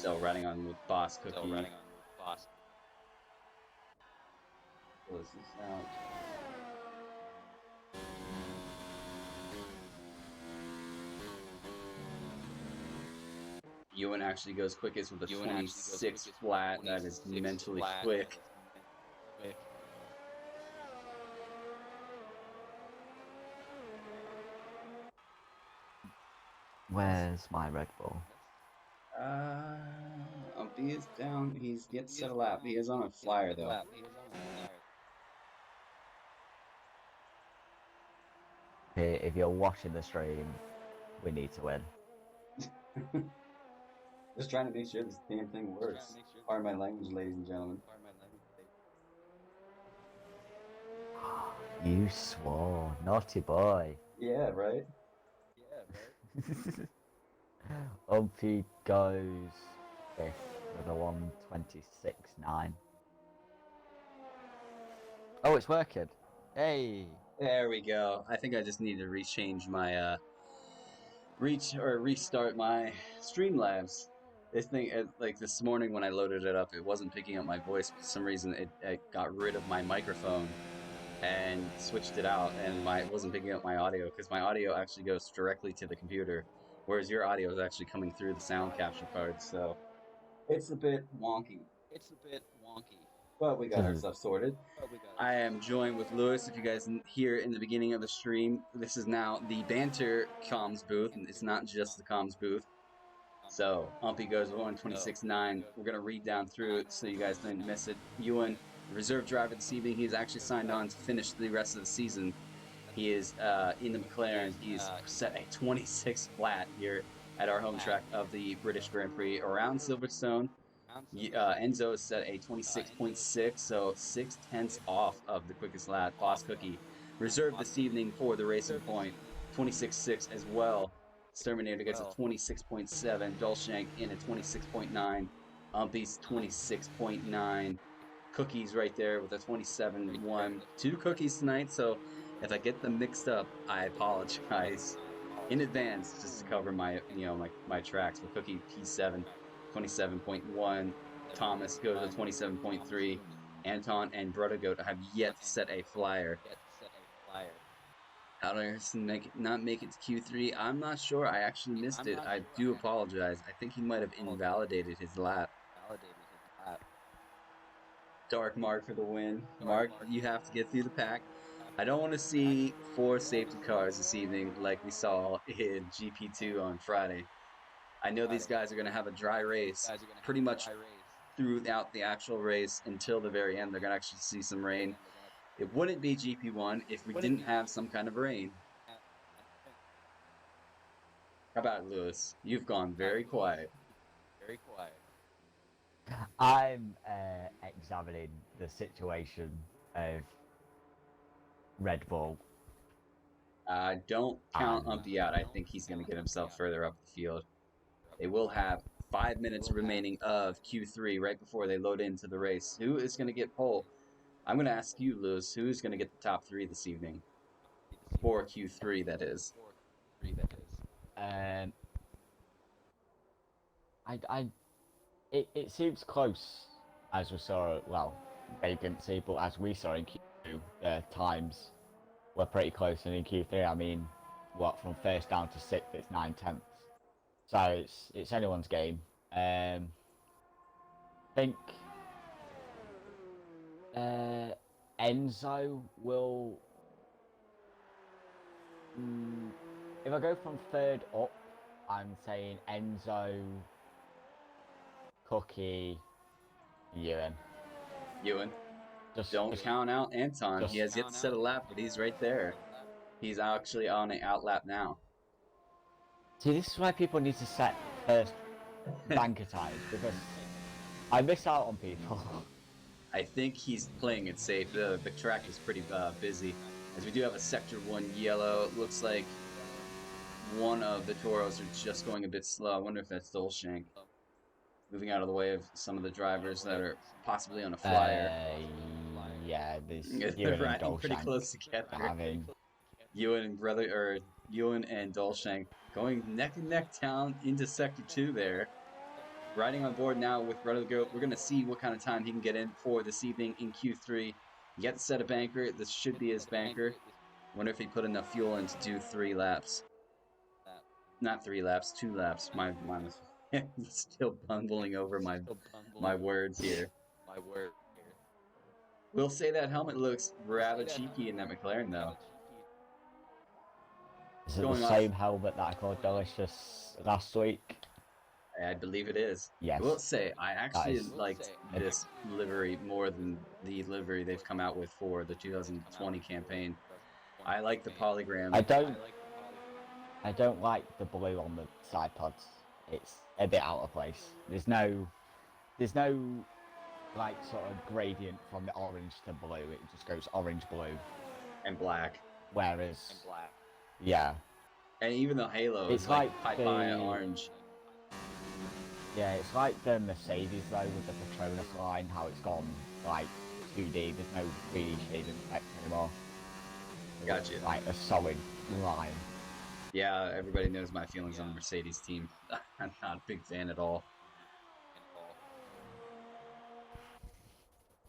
Still running on with Boss Cookie. Still running on Boss. Close this out. Ewan actually goes quickest with a 26 flat. That is mentally quick. Where's my Red Bull? Umpy is down. He's yet to set a lap. He is on a flyer though. If you're watching the stream, we need to win. Just trying to make sure this damn thing works. Pardon my language, ladies and gentlemen. You swore, naughty boy. Yeah, right? Umpy goes 5th with a 1:26.9. Oh, it's working. Hey. There we go. I think I just need to rechange my restart my Streamlabs. This thing, like this morning when I loaded it up, it wasn't picking up my voice. For some reason, it got rid of my microphone and switched it out, and it wasn't picking up my audio because my audio actually goes directly to the computer, whereas your audio is actually coming through the sound capture card. So it's a bit wonky. But we got our stuff sorted. I am joined with Lewis. If you guys hear in the beginning of the stream, this is now the banter comms booth, and it's not just the comms booth. So Umpy goes 1:26.9. We're gonna read down through it so you guys don't miss it. Ewan, reserve driver this evening. He's actually signed on to finish the rest of the season. He is in the McLaren. He's set a 26 flat here at our home track of the British Grand Prix around Silverstone. Enzo is set a 26.6, so 0.6 off of the quickest lap. Boss Cookie reserved this evening for the Racing Point, 26.6 as well. Terminator gets a 26.7. Dulshank in a 26.9. Umpy's 26.9. Cookies right there with a 27.1. 2 cookies tonight, so if I get them mixed up, I apologize in advance just to cover my my tracks. But Cookie P7. 27.1. Thomas goes to 27.3. Anton and Brothergoat have yet to set a flyer. How did Harrison not make it to Q3? I'm not sure. I actually missed it. I do apologize. I think he might have invalidated his lap. Dark Mark for the win. Mark, you have to get through the pack. I don't want to see 4 safety cars this evening like we saw in GP2 on Friday. I know these guys are going to have a dry race pretty much throughout the actual race until the very end. They're going to actually see some rain. It wouldn't be GP1 if we didn't have some kind of rain. How about Lewis? You've gone very quiet. I'm examining the situation of Red Bull. Don't count Umpy out. I think he's going to get himself further up the field. They will have 5 minutes remaining of Q3 right before they load into the race. Who is going to get pole? I'm going to ask you, Lewis, who's going to get the top 3 this evening? For Q3, that is. It seems close, as we saw, well, they didn't see, but as we saw in Q2, times were pretty close, and in Q3, I mean, what, from first down to 6th, it's 9/10. So it's anyone's game. I think Enzo will. If I go from 3rd up, I'm saying Enzo, Cookie, Ewan. Don't count out Anton. He has yet to set a lap, but he's right there. He's actually on an out lap now. See, this is why people need to set first banker times, because I miss out on people. I think he's playing it safe. The track is pretty busy, as we do have a Sector 1 yellow. It looks like one of the Toros are just going a bit slow. I wonder if that's Dolshank. Moving out of the way of some of the drivers that are possibly on a flyer. Yeah, they're riding pretty close together. Ewan and Dolshank going neck and neck down into Sector 2 there. riding on board now with Red of the Goat. We're going to see what kind of time he can get in for this evening in Q3. He gets set a banker. This should be his banker. Wonder if he put enough fuel in to do 3 laps. Not 3 laps, 2 laps. My was still bumbling over my words here. We'll say that helmet looks rather cheeky in that McLaren, though. Is it the Going same off, helmet that I called delicious last week? I believe it is. I will Yes, say, I that actually is. liked this livery more than the livery they've come out with for the 2020 campaign. I like the polygram. I don't. I don't like the blue on the side pods. It's a bit out of place. There's no like sort of gradient from the orange to blue. It just goes orange blue. And black. Whereas, yeah, And even the halo it's is like like papaya the orange. yeah, it's like the Mercedes though with the Petronas line. How it's gone like 2D. There's no 3D shading effect anymore. Gotcha. Like a solid line. Yeah, everybody knows my feelings on the Mercedes team. I'm not a big fan at all.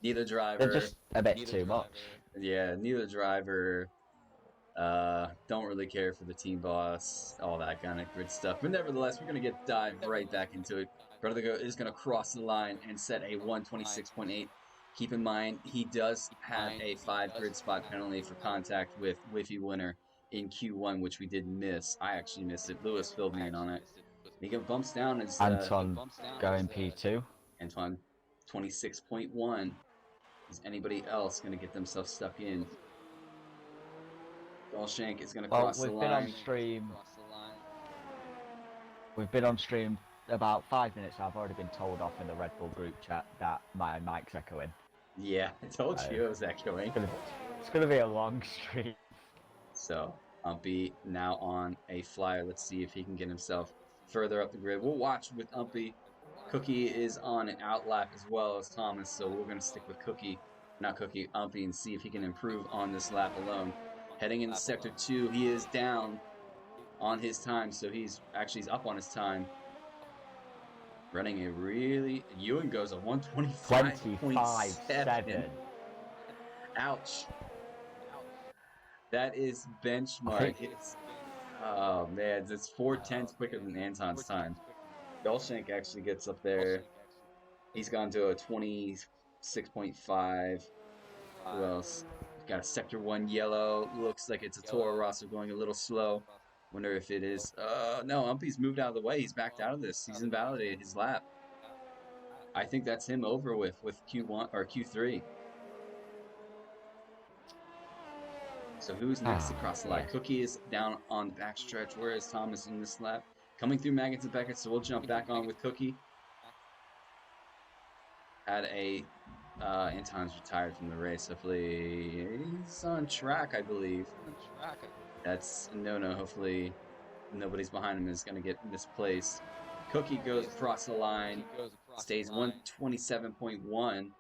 Neither They're driver, just a bit too much. yeah, neither driver don't really care for the team boss, all that kind of good stuff. But nevertheless, we're gonna dive right back into it. Brother Go is gonna cross the line and set a 126.8. Keep in mind, he does have a 5 grid spot penalty for contact with Whiffy Winner in Q1, which we did miss. I actually missed it. Lewis filled me in on it. He bumps down as Anton going P2. Antoine 26.1. Is anybody else going to get themselves stuck in? Dolshank is going to Well, cross the we've been on line. stream. We've been on stream about 5 minutes. I've already been told off in the Red Bull group chat that my mic's echoing. Yeah, I told you it was echoing. It's gonna be a long stream. So Umpy now on a flyer. Let's see if he can get himself further up the grid. We'll watch with Umpy. Cookie is on an outlap as well as Thomas, so we're going to stick with Umpy, and see if he can improve on this lap alone. Heading into Sector 2, he is down on his time, so he's up on his time. Running a really... Ewan goes a 125.7. Ouch. That is benchmark. Oh man, it's 4/10 quicker than Anton's time. Dolshank actually gets up there. He's gone to a 26.5. Who else? We've got a Sector 1 yellow. Looks like it's a Toro Rosso going a little slow. Wonder if it is. No, Umpy's moved out of the way. He's backed out of this. He's invalidated his lap. I think that's him over with Q1 or Q3. So who's next to cross the line? Cookie is down on the backstretch. Where is Thomas in this lap? Coming through Maggots and Beckett, so we'll jump back on with Cookie. Anton's retired from the race. Hopefully he's on track, I believe. That's no. Hopefully nobody's behind him is going to get misplaced. Cookie goes across the line, stays 127.1.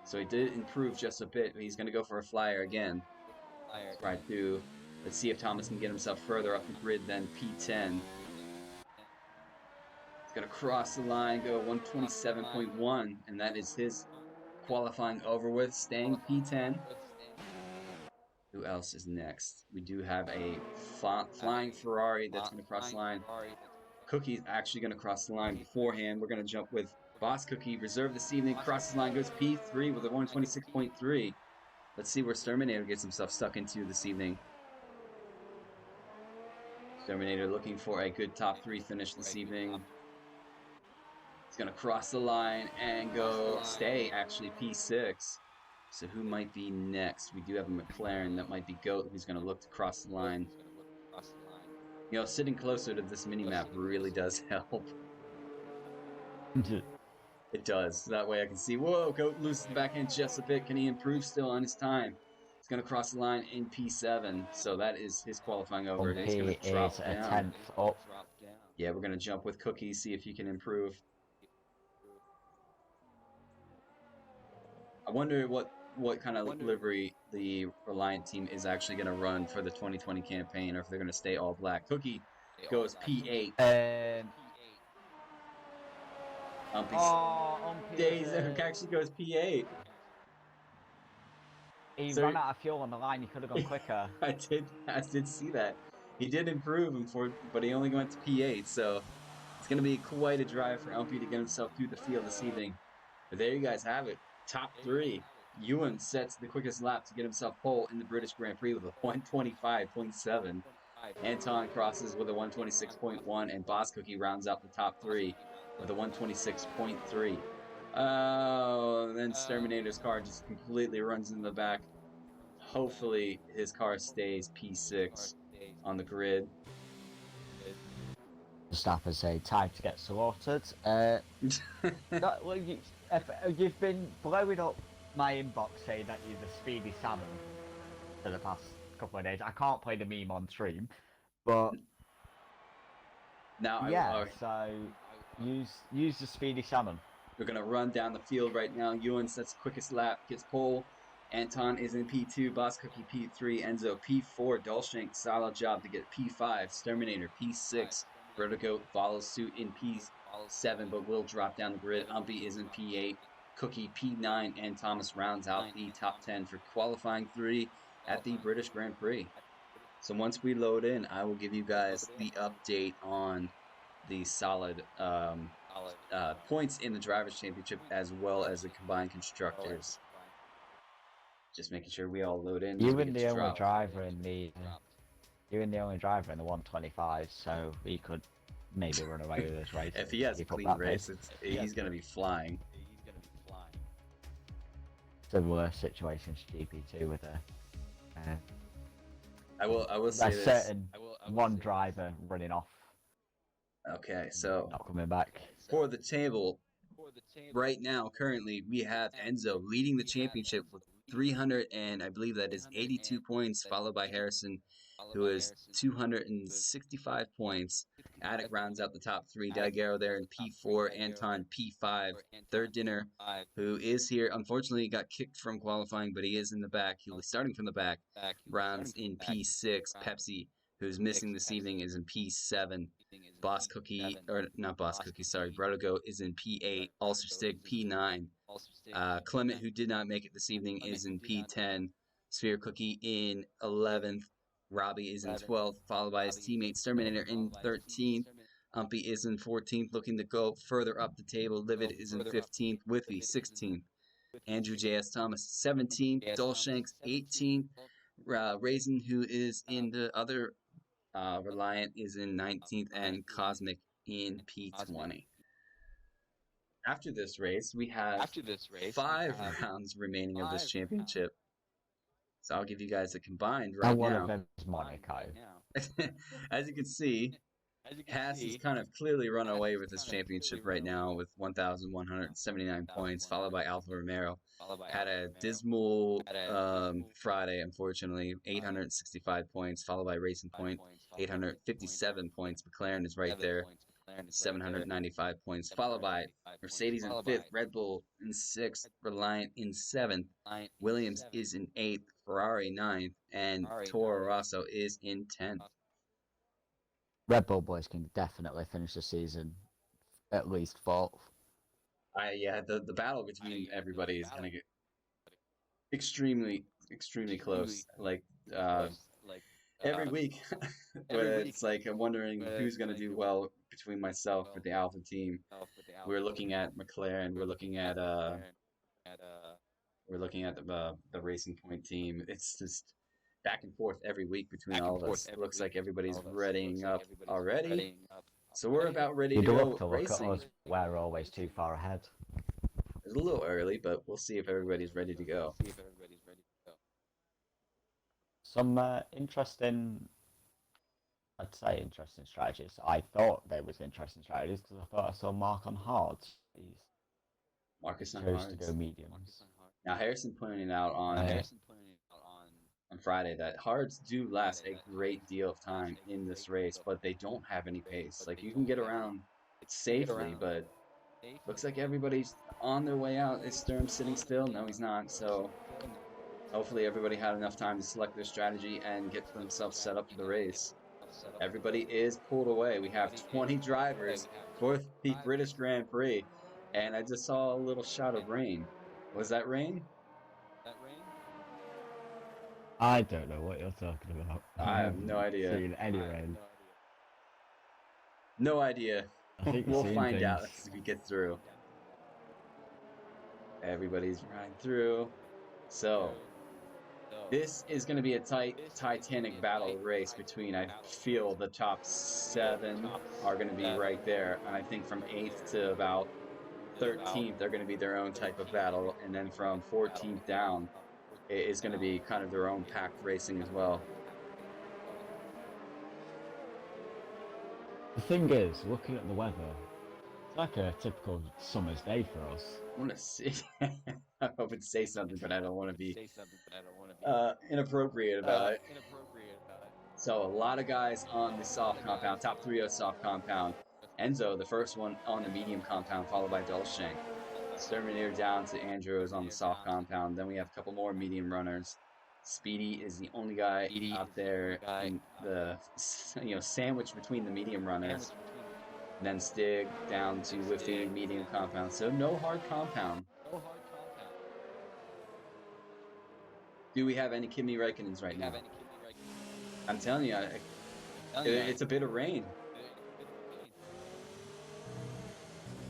So he did improve just a bit. He's going to go for a flyer again. Right through. Let's see if Thomas can get himself further up the grid than P10. He's going to cross the line, go 127.1, and that is his qualifying over with, staying P10. Who else is next? We do have a flying Ferrari that's going to cross the line. Cookie's actually going to cross the line beforehand. We're going to jump with Boss Cookie, reserve this evening, crosses the line, goes P3 with a 126.3. Let's see where Terminator gets himself stuck into this evening. Terminator looking for a good top 3 finish this evening. He's going to cross the line and stay actually P6. So who might be next? We do have a McLaren. That might be Goat, who's going to look to cross the line. You know, sitting closer to this mini-map really does help. It does. That way I can see, whoa, Goat loses the back end just a bit. Can he improve still on his time? He's going to cross the line in P7. So that is his qualifying over. He's going to drop down. 10th up. Yeah, we're going to jump with Cookie, see if he can improve. I wonder what kind of livery the Reliant team is actually going to run for the 2020 campaign, or if they're going to stay all black. Cookie goes P8. Umpy Oh, Umpy was stays and actually goes P8. he So ran out of fuel on the line. He could have gone quicker. I did see that. He did improve him but he only went to P8. So it's going to be quite a drive for Umpy to get himself through the field this evening. But there you guys have it. Top three. Ewan sets the quickest lap to get himself pole in the British Grand Prix with a 125.7. Anton crosses with a 126.1, and Boss Cookie rounds out the top three with a 126.3. Oh, and then Terminator's car just completely runs in the back. Hopefully, his car stays P6 on the grid. Verstappen say time to get slaughtered. Well, you've been blowing up my inbox saying that you're the speedy salmon for the past couple of days. I can't play the meme on stream, but Now, yeah. So use the speedy salmon. we're going to run down the field right now. Ewan sets quickest lap, gets pole. Anton is in P2, Boss Cookie P3, Enzo P4, Dolshank, solid job to get P5, Sterminator P6, Vertigo follows suit in P7 but will drop down the grid. Umpy is in P8, Cookie P9, and Thomas rounds out the top 10 for qualifying 3 at the British Grand Prix. So once we load in, I will give you guys the update on the solid points in the Drivers' Championship as well as the combined constructors. Just making sure we all load in as You we and get the to only drop. driver in the You're the only driver in the 125, so he could maybe run away with this race. If he has a clean race, he's going to be flying. Similar situation to GP2 with a I will say this. certain one driver running off. Okay, so not coming back. For the table, right now, currently, we have Enzo leading the championship with 300 and I believe that is 82 points, followed by Harrison, who is 265 points. Attic rounds out the top three. Daguerre there in P4, Anton P5, Third Dinner, who is here. Unfortunately, got kicked from qualifying, but he is in the back. He'll be starting from the back. Rounds in P6. Pepsi, who's missing this evening, is in P7. Boss Cookie, or not Boss Cookie, sorry, Brodigo is in P8. Ulcer Stick, P9. Clement, who did not make it this evening, is in P10. Sphere Cookie in 11th. Robbie is in 12th, followed by his teammate Terminator in 13th. Umpy is in 14th, looking to go further up the table. Livid is in 15th, Whiffy 16th. Andrew J.S. Thomas 17th, Dolshanks 18th. Raisin, who is in the other Reliant, is in 19th, and Cosmic in P20. After this race, we have 5 rounds remaining of this championship. So I'll give you guys a combined right now. And one of them is Monaco. As you can see, Haas has kind of clearly run away with this championship right now with 1,179 points, followed by Alfa Romero. Had a dismal Friday, unfortunately, 865 points, followed by Racing Point, 857 points. McLaren is right there, 795 points, followed by Mercedes in 5th, Red Bull in 6th, Reliant in 7th, Williams is in 8th, Ferrari 9th, and Toro Rosso is in 10th. Red Bull boys can definitely finish the season at least 4th. Yeah, the battle between everybody is going to get extremely close. Like every week, it's like I'm wondering who's going to do well between myself with the Alpha team. We're looking at McLaren. We're looking at the Racing Point team. It's just back and forth every week between all of us. It looks like everybody's readying up already. So we're about ready to go racing. Look at us. We're always too far ahead. It's a little early, but we'll see if everybody's ready to go. Some interesting, I'd say interesting strategies. I thought there was interesting strategies because I thought I saw Mark on hards. Marcus on chose hards. to go mediums. Now Harrison pointed out on Friday that hards do last a great deal of time in this race, but they don't have any pace. Like you can get around safely, but looks like everybody's on their way out. Is Sturm sitting still? No, he's not. So hopefully everybody had enough time to select their strategy and get themselves set up for the race. Everybody is pulled away. We have 20 drivers for the British Grand Prix. And I just saw a little shot of rain. Was that rain? I don't know what you're talking about. I I have no haven't idea. seen any rain. No idea. I think you've We'll seen find things. out as we get through. Everybody's riding through. So, this is going to be a tight Titanic battle race between, I feel, the top 7 are going to be right there. And I think from 8th to about 13th, they're going to be their own type of battle. And then from 14th down, it is going to be kind of their own pack racing as well. The thing is, looking at the weather, it's like a typical summer's day for us. I want to see. I hope it say something, but I don't want to be inappropriate about it. So a lot of guys on the soft compound, top 3 of soft compound. Enzo, the first one on the medium compound, followed by Dulshank. Exterminator down to Andrews on the soft compound. Then we have a couple more medium runners. Speedy is the only guy out there in the sandwich between the medium runners. And then Stig down to with the medium compound. So no hard compound. Do we have any Kimi Räikkönens right now? I'm telling you, it's a bit of rain.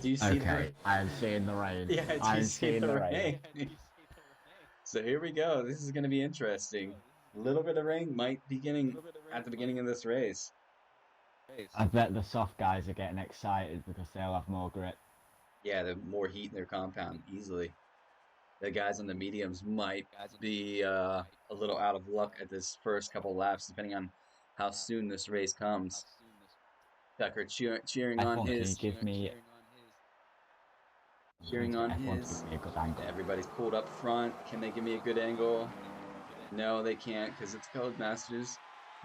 Do you see the rain? I'm seeing the rain. Yeah, do you see the rain? So here we go. This is going to be interesting. A little bit of rain might be getting at the beginning of this race. I bet the soft guys are getting excited because they'll have more grip. Yeah, the more heat in their compound, easily. The guys on the mediums might be a little out of luck at this first couple laps, depending on how soon this race comes. Tucker cheering on his. Cheering on his. Everybody's pulled up front. Can they give me a good angle? No, they can't because it's Codemasters.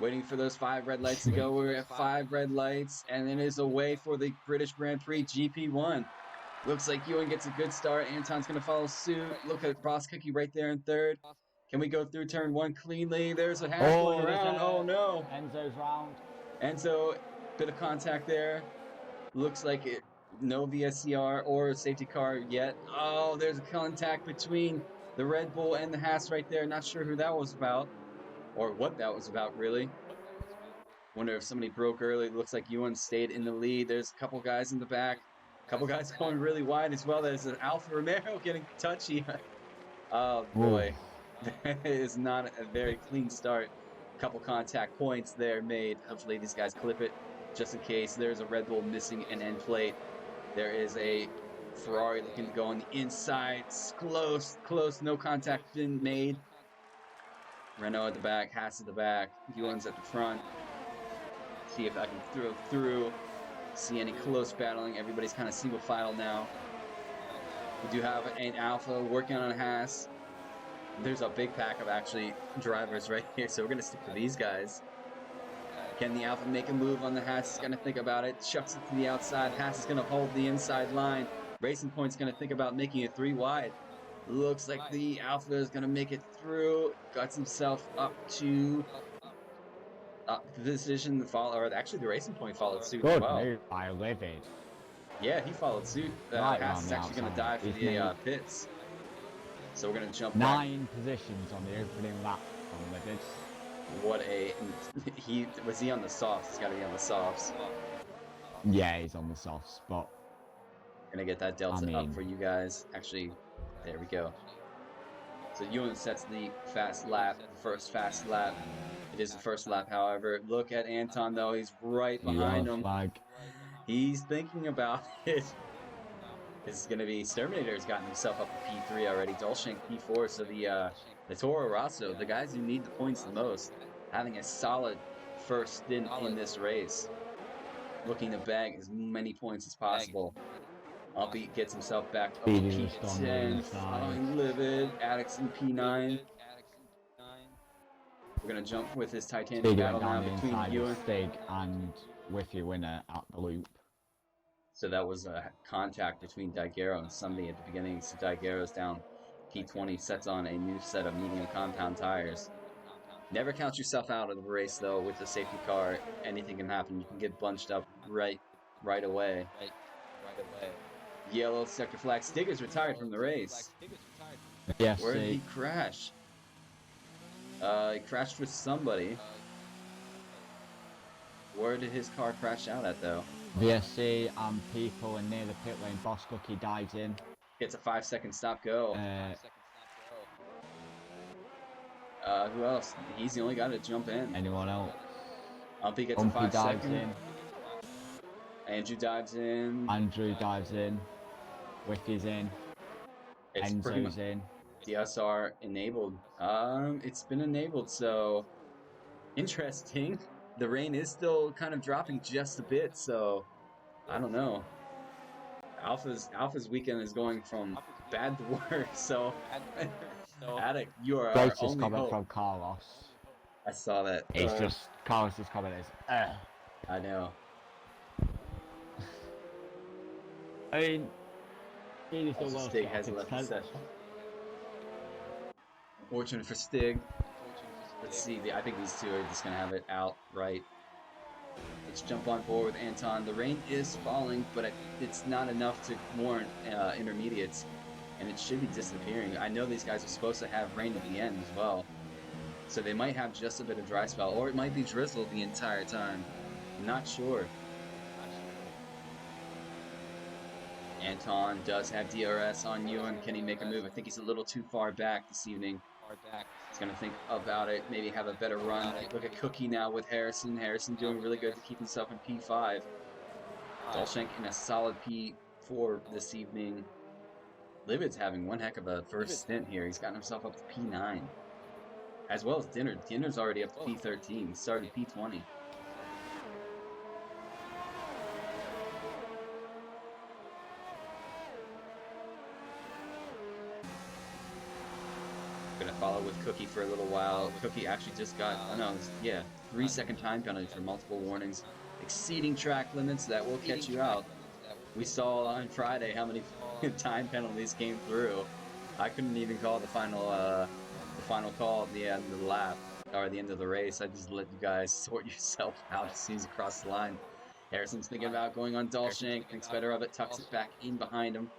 Waiting for those 5 red lights to go. We're at 5 red lights, and it is away for the British Grand Prix GP1. Looks like Ewan gets a good start. Anton's going to follow suit. Look at Boss Cookie right there in 3rd. Can we go through turn 1 cleanly? There's a hash going around. Oh, no. Enzo's round. Enzo, bit of contact there. Looks like it. No VSCR or safety car yet. Oh, there's a contact between the Red Bull and the Haas right there. Not sure who that was about. Or what that was about, really. Wonder if somebody broke early. Looks like Ewan stayed in the lead. There's a couple guys in the back. A couple guys going really wide as well. There's an Alfa Romero getting touchy. Oh, boy. That is not a very clean start. A couple contact points there made. Hopefully these guys clip it just in case. There's a Red Bull missing an end plate. There is a Ferrari looking to go on the inside. It's close. No contact been made. Renault at the back, Haas at the back, Ewan's at the front. See if I can throw through. See any close battling. Everybody's kind of single file now. We do have an Alpha working on a Haas. There's a big pack of actually drivers right here, so we're going to stick to these guys. Can the Alpha make a move on the Haas? He's going to think about it. Chucks it to the outside. Haas is going to hold the inside line. Racing Point's going to think about making it 3 wide. Looks like the Alpha is going to make it through. Guts himself up to the decision to follow. Or actually, the Racing Point followed suit as well. Move by Livid. Yeah, he followed suit. Haas is actually going to dive for the pits. So we're going to jump 9 positions on the opening lap from Livid. What a... Was he on the softs? He's got to be on the softs. Yeah, he's on the soft spot. Gonna get that delta up for you guys. Actually, there we go. So Ewan sets the fast lap, the first fast lap. It is the first lap, however. Look at Anton, though. He's right behind him. He's thinking about it. This is going to be... Exterminator's gotten himself up to P3 already. Dulshank P4. So the Toro Rosso, the guys who need the points the most, having a solid first stint in this race. Looking to bag as many points as possible. Uppy gets himself back up to P10. Following Livid. Addicts in P9. We're going to jump with this Titanic battle now between Ewan. Stig and with your winner at the loop. So that was a contact between Daiguerro and Sunday at the beginning. So Daiguerro's down P20, sets on a new set of medium compound tires. Never count yourself out of the race, though, with the safety car. Anything can happen. You can get bunched up right away. Yellow sector flag. Stigger's retired from the race. Where did he VSC, crash? He crashed with somebody. Where did his car crash out at, though? VSC, and people are near the pit lane. Boss Cookie dives in. Gets a 5-second stop go. Uh, Who else? He's the only guy to jump in. anyone else? Umpy gets a Umpy 5 dives second. in. Andrew dives in. Andrew dives in. Wicky's in. It's pretty much Enzo's in. DSR enabled. It's been enabled, so interesting. The rain is still kind of dropping just a bit, so I don't know. Alpha's weekend is going from bad to worse, so Attic, you are our Greatest only comment hope. from Carlos. I saw that. It's just Carlos's comment is, I know. I mean, he still Also, lost Stig has left the session. Fortunate for Stig. Let's see. I think these two are just gonna have it outright. Let's jump on board with Anton. The rain is falling, but it's not enough to warrant intermediates, and it should be disappearing. I know these guys are supposed to have rain at the end as well, so they might have just a bit of dry spell, or it might be drizzle the entire time. I'm not sure. Anton does have DRS on Ewan. Can he make a move? I think he's a little too far back this evening. He's going to think about it, maybe have a better run. Look at Cookie now with Harrison. Harrison doing really good to keep himself in P5. Dolshank in a solid P4 this evening. Livid's having one heck of a first stint here. He's gotten himself up to P9. As well as Dinner. Dinner's already up to P13. He started P20. Gonna follow with Cookie for a little while. Cookie actually just got, 3-second time penalty for multiple warnings. Exceeding track limits, that will catch you out. We saw on Friday how many time penalties came through. I couldn't even call the final call at the end of the lap, or the end of the race. I just let you guys sort yourself out as soon as you cross the line. Harrison's thinking about going on Dolshank, thinks better of it, tucks it back in behind him.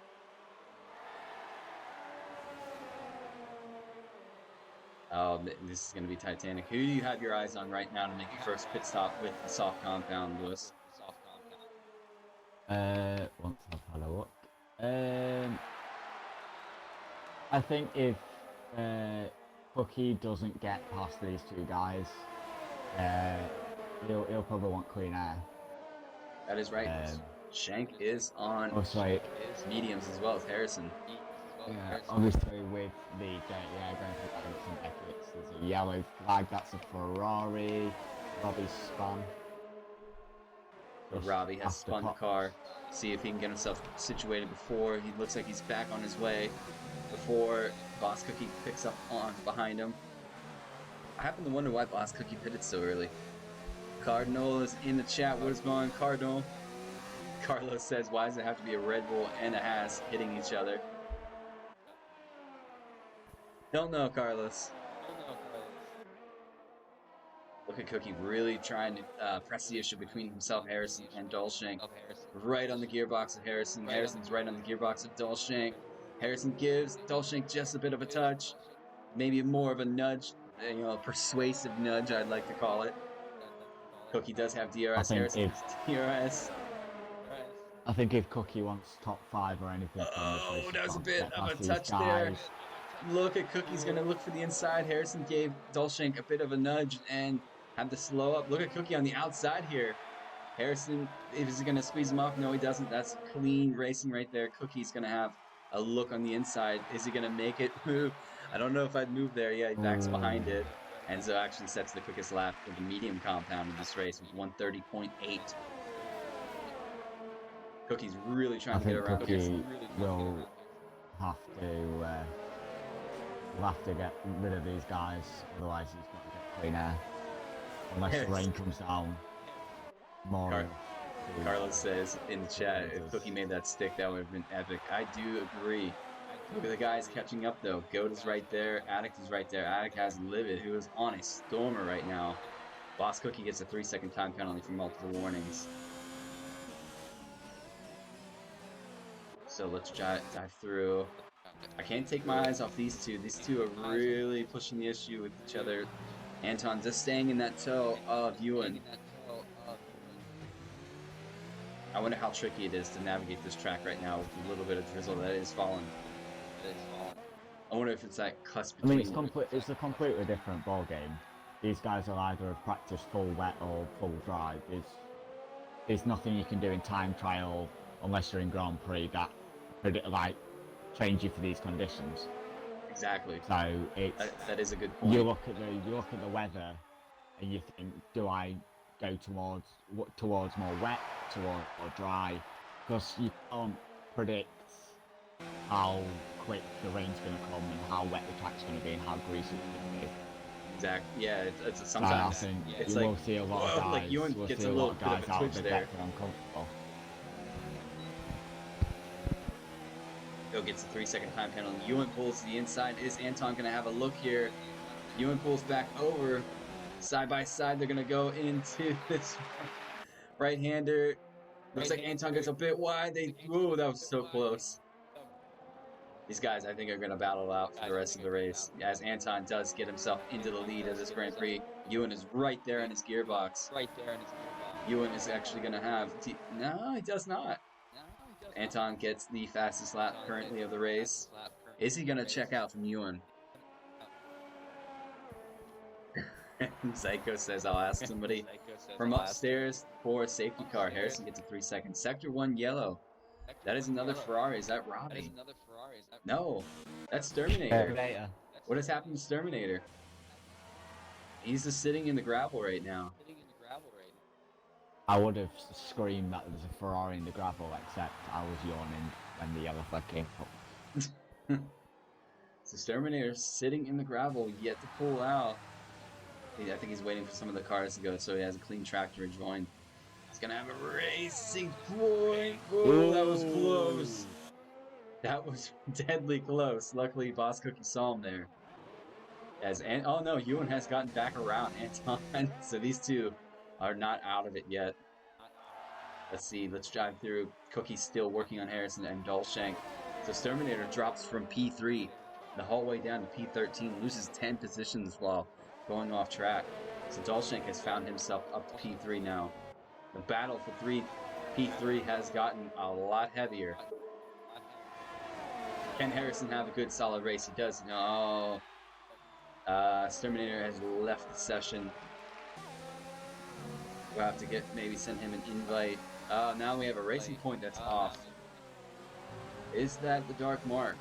Oh, this is going to be Titanic. Who do you have your eyes on right now to make your first pit stop with the soft compound, Lewis? Once I've had a look. I think if Cookie doesn't get past these two guys, he'll probably want clean air. That is right. Shank is on mediums as well as Harrison. Yeah, obviously with the going through some exits, there's a yellow flag, that's a Ferrari. Robbie's spun. Robbie has spun the car. See if he can get himself situated before he looks like he's back on his way. Before Boss Cookie picks up on behind him. I happen to wonder why Boss Cookie pitted so early. Cardinal is in the chat. What is going on, Cardinal? Carlos says, why does it have to be a Red Bull and a Haas hitting each other? Don't know, Carlos. Look at Cookie really trying to press the issue between himself, Harrison, and Dolshank. Right on the gearbox of Harrison. Harrison's right on the gearbox of Dolshank. Harrison gives Dolshank just a bit of a touch. Maybe more of a nudge. A persuasive nudge, I'd like to call it. Cookie does have DRS. Harrison has DRS. I think if Cookie wants top 5 or anything... Oh, that was a bit of a touch there. Look at Cookie's going to look for the inside. Harrison gave Dolshank a bit of a nudge and had to slow up. Look at Cookie on the outside here. Harrison, is he going to squeeze him off? No, he doesn't. That's clean racing right there. Cookie's going to have a look on the inside. Is he going to make it move? I don't know if I'd move there. Yeah, he backs behind it. Enzo actually sets the quickest lap with the medium compound in this race with 130.8. Cookie's really trying to get around. Cookie will have to get rid of these guys, otherwise he's got to get clean air. Unless the rain comes down more. Carlos says in the chat, if Cookie made that stick, that would have been epic. I do agree. Look at the guys catching up though. Goat is right there. Addict is right there. Addict has Livid, who is on a stormer right now. Boss Cookie gets a 3-second time penalty for multiple warnings. So let's dive through. I can't take my eyes off these two. These two are really pushing the issue with each other. Anton just staying in that toe of Ewan. I wonder how tricky it is to navigate this track right now with a little bit of drizzle that is falling. I wonder if it's that cusp I mean, between. it's a completely different ball game. These guys will either have practiced full wet or full dry. There's nothing you can do in time trial unless you're in Grand Prix that could like train you for these conditions. Exactly. So it's That is a good you point. look at the weather and you think, do I go towards more wet, toward or dry? Because you can't predict how quick the rain's going to come and how wet the track's going to be and how greasy it's going to be. Exactly. Yeah, it's So I sometimes think it's you like, will see a lot of whoa, like guys. Ewan We'll gets see a a little lot of bit of guys a out of twitch the there. depth and uncomfortable. Go gets a 3-second time penalty. Ewan pulls to the inside. Is Anton gonna have a look here? Ewan pulls back over. Side by side, they're gonna go into this right-hander. Looks like Anton gets a bit wide. Whoa, that was so close. These guys, I think, are going to battle out for the rest of the race. As Anton does get himself into the lead of this Grand Prix, Ewan is right there in his gearbox. Ewan is actually going to have. No, he does not. Anton gets the fastest lap currently of the race. Is he going to check out from Ewan? Zyko says, I'll ask somebody from upstairs for a safety car. Harrison gets a 3-second. Sector 1 yellow. That is another Ferrari. Is that Robbie? No, that's Terminator. Later. What has happened to Terminator? He's just sitting in the gravel right now. I would have screamed that there's a Ferrari in the gravel, except I was yawning when the yellow flag came up. So Terminator's sitting in the gravel, yet to pull out. I think he's waiting for some of the cars to go so he has a clean track to rejoin. He's gonna have a racing point. Whoa, that was close. That was deadly close. Luckily, Boss Cookie saw him there. Oh no, Ewan has gotten back around Anton. So these two are not out of it yet. Let's see. Let's drive through. Cookie's still working on Harrison and Dolshank. So Terminator drops from P3 the whole way down to P13, loses 10 positions while going off track. So Dolshank has found himself up to P3 now. The battle for P3 has gotten a lot heavier. Can Harrison have a good solid race? He does. No. Terminator has left the session. We'll have to maybe send him an invite. Now we have a racing point that's off. Is that the Dark Mark?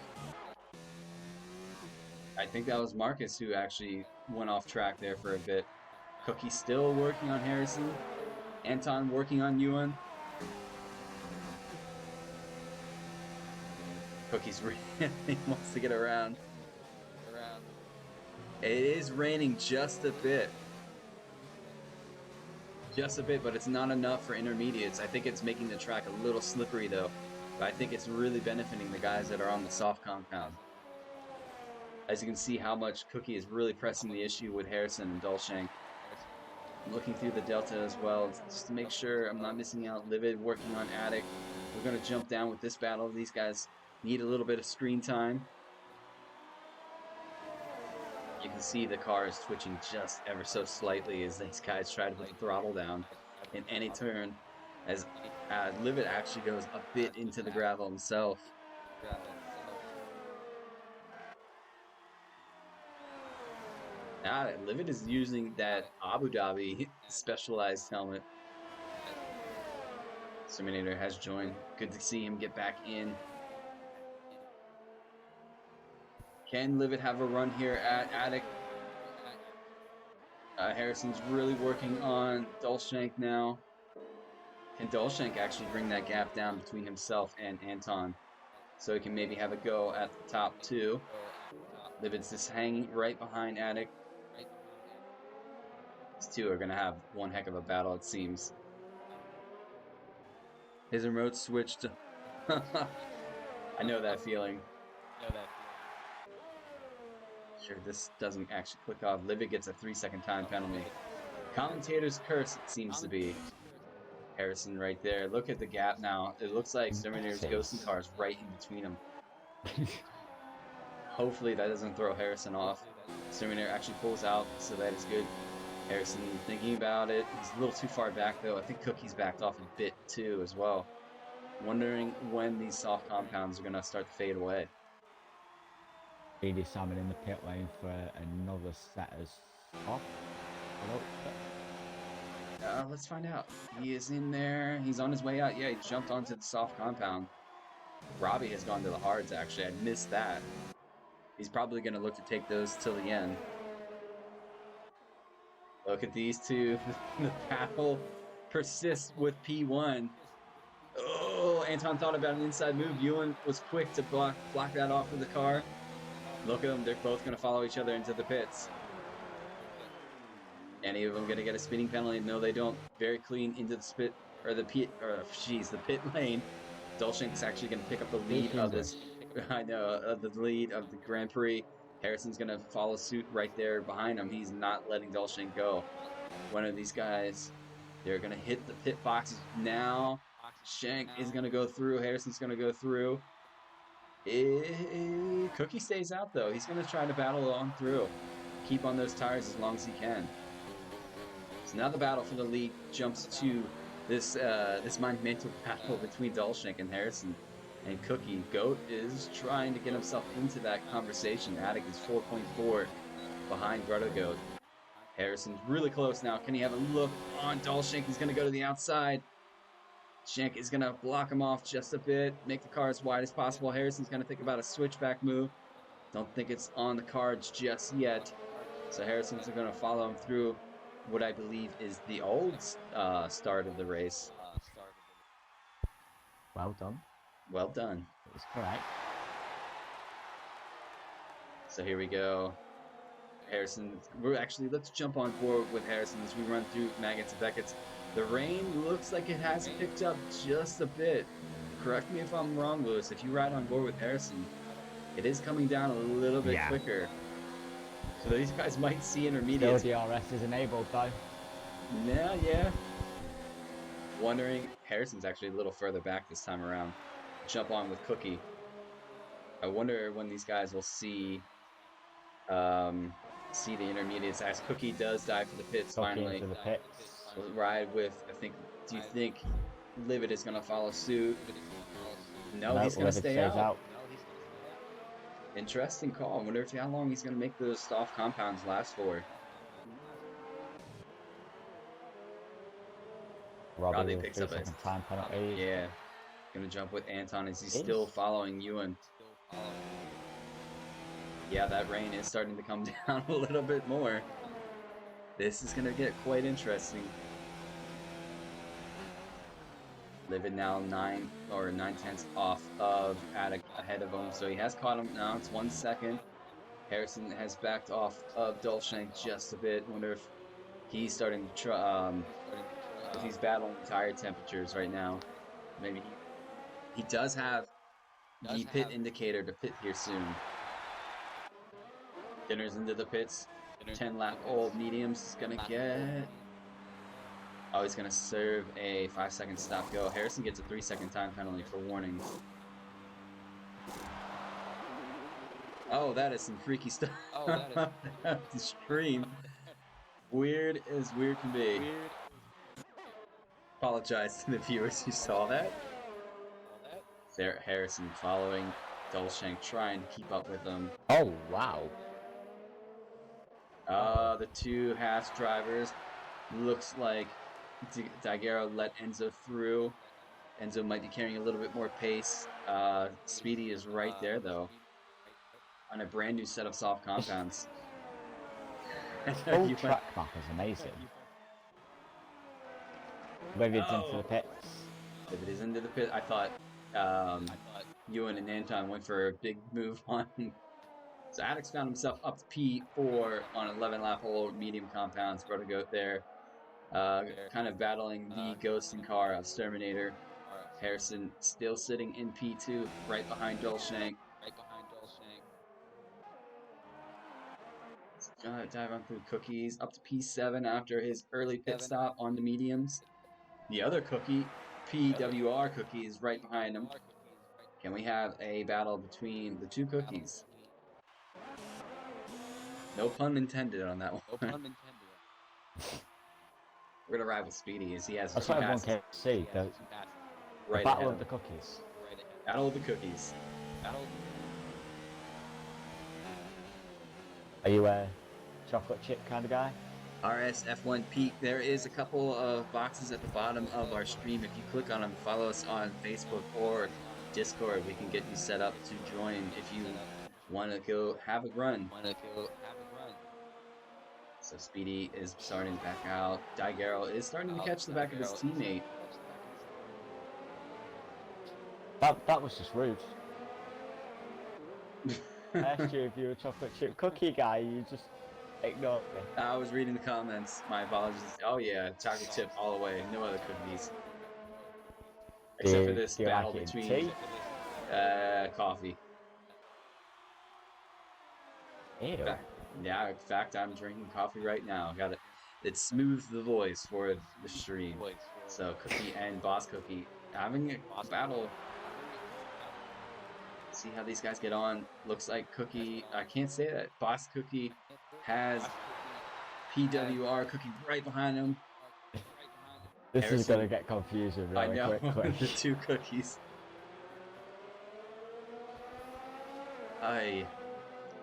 I think that was Marcus who actually went off track there for a bit. Cookie still working on Harrison. Anton working on Ewan. Cookie's really wants to get around. It is raining just a bit. Just a bit, but it's not enough for intermediates. I think it's making the track a little slippery though. But I think it's really benefiting the guys that are on the soft compound. As you can see how much Cookie is really pressing the issue with Harrison and Dolshank. I'm looking through the delta as well, just to make sure I'm not missing out. Livid working on Attic. We're going to jump down with this battle. These guys need a little bit of screen time. You can see the car is twitching just ever so slightly as these guys try to put the throttle down in any turn. As Livid actually goes a bit into the gravel himself. Livid is using that Abu Dhabi specialized helmet. Terminator has joined. Good to see him get back in. Can Livid have a run here at Attic? Harrison's really working on Dolshank now. Can Dolshank actually bring that gap down between himself and Anton? So he can maybe have a go at the top two. Livid's just hanging right behind Attic. These two are going to have one heck of a battle, it seems. His remote switched. I know that feeling. Sure, this doesn't actually click off. Livid gets a 3-second time penalty. Commentator's curse, it seems to be. Harrison right there. Look at the gap now. It looks like Terminator's ghosting Massive. car is right in between them. Hopefully that doesn't throw Harrison off. Terminator actually pulls out, so that is good. Harrison thinking about it. He's a little too far back though. I think Cookie's backed off a bit too as well. Wondering when these soft compounds are gonna start to fade away. BD Salmon in the pit lane for another set as off. Let's find out. He is in there. He's on his way out. Yeah, he jumped onto the soft compound. Robbie has gone to the hards, actually. I missed that. He's probably going to look to take those till the end. Look at these two. The battle persists with P1. Oh, Anton thought about an inside move. Ewan was quick to block that off of the car. Look at them. They're both going to follow each other into the pits. Any of them going to get a spinning penalty? No, they don't. Very clean into the the pit lane. Dolshank's actually going to pick up the lead of this. I know, the lead of the Grand Prix. Harrison's going to follow suit right there behind him. He's not letting Dolshank go. One of these guys, they're going to hit the pit boxes now. Shank is going to go through. Harrison's going to go through. Cookie stays out, though. He's going to try to battle on through. Keep on those tires as long as he can. So now the battle for the lead jumps to this monumental battle between Dolshank and Harrison and Cookie. Goat is trying to get himself into that conversation. Attic is 4.4 behind Grotto Goat. Harrison's really close now. Can he have a look on Dolshank? He's going to go to the outside. Shank is going to block him off just a bit, make the car as wide as possible. Harrison's going to think about a switchback move. Don't think it's on the cards just yet. So Harrison's going to follow him through what I believe is the old start of the race. Well done. Well done. It was correct. So here we go. Harrison, let's jump on board with Harrison as we run through Maggots and Beckett's. The rain looks like it has picked up just a bit. Correct me if I'm wrong, Lewis. If you ride on board with Harrison, it is coming down a little bit quicker. So these guys might see intermediates. Still DRS is enabled though. Yeah. Wondering, Harrison's actually a little further back this time around. Jump on with Cookie. I wonder when these guys will see the intermediates as Cookie does dive for the pits finally. Into the pits. We'll ride with, do you think Livid is going to follow suit? No, he's going to stay out. Interesting call. I wonder how long he's going to make those soft compounds last for. Robbie picks up a time penalty. Yeah. Going to jump with Anton as he's still following Ewan. Yeah, that rain is starting to come down a little bit more. This is going to get quite interesting. Livid now 9/10 off of Attic ahead of him, so he has caught him now. It's 1 second. Harrison has backed off of Dolshank just a bit. Wonder if he's starting to try, if he's battling tire temperatures right now. Maybe he does have the pit indicator to pit here soon. Dinner's into the pits. 10 lap old mediums is gonna get. Oh, he's going to serve a 5-second stop go. Harrison gets a 3-second time penalty for warnings. Oh, that is some freaky stuff. The stream. Weird as weird can be. Apologize to the viewers who saw that. There, Harrison following Dolshank, trying to keep up with them. Oh, wow. The two Haas drivers. Looks like Daguerre let Enzo through. Enzo might be carrying a little bit more pace. Speedy is right there, though, on a brand new set of soft compounds. Full track map is amazing. Vivid's into the pits. Vivid is into the pit. I thought Ewan and Anton went for a big move on. So Addix found himself up to P4 on 11-lap old medium compounds. Brother Goat there. Kind of battling the ghosting car of Terminator. Harrison still sitting in P2, right behind Dolshank. Dive on through Cookies, up to P7 after his early pit stop on the mediums. The other cookie, PWR cookie, is right behind him. Can we have a battle between the two cookies? No pun intended on that one. We're gonna ride with Speedy as he has That's two what everyone passes can see. The right ahead battle of of the him. cookies. Battle of the cookies. Are you a chocolate chip kind of guy? RSF1 Peak. There is a couple of boxes at the bottom of our stream. If you click on them, follow us on Facebook or Discord. We can get you set up to join if you want to go have a run. So Speedy is starting to back out. Daigaro is starting to catch the back of his teammate. That was just rude. I asked you if you were a chocolate chip cookie guy, you just ignored me. I was reading the comments. My apologies. Oh yeah, chocolate chip all the way. No other cookies. Except for this Do you battle like it in between tea? coffee. Ew. Yeah, in fact, I'm drinking coffee right now. Got it. It smooths the voice for the stream. So Cookie and Boss Cookie having a battle. See how these guys get on. Looks like Cookie. I can't say that. Boss Cookie has PWR Cookie right behind him. This is Harrison. gonna get confusing I really know quickly. the two cookies. I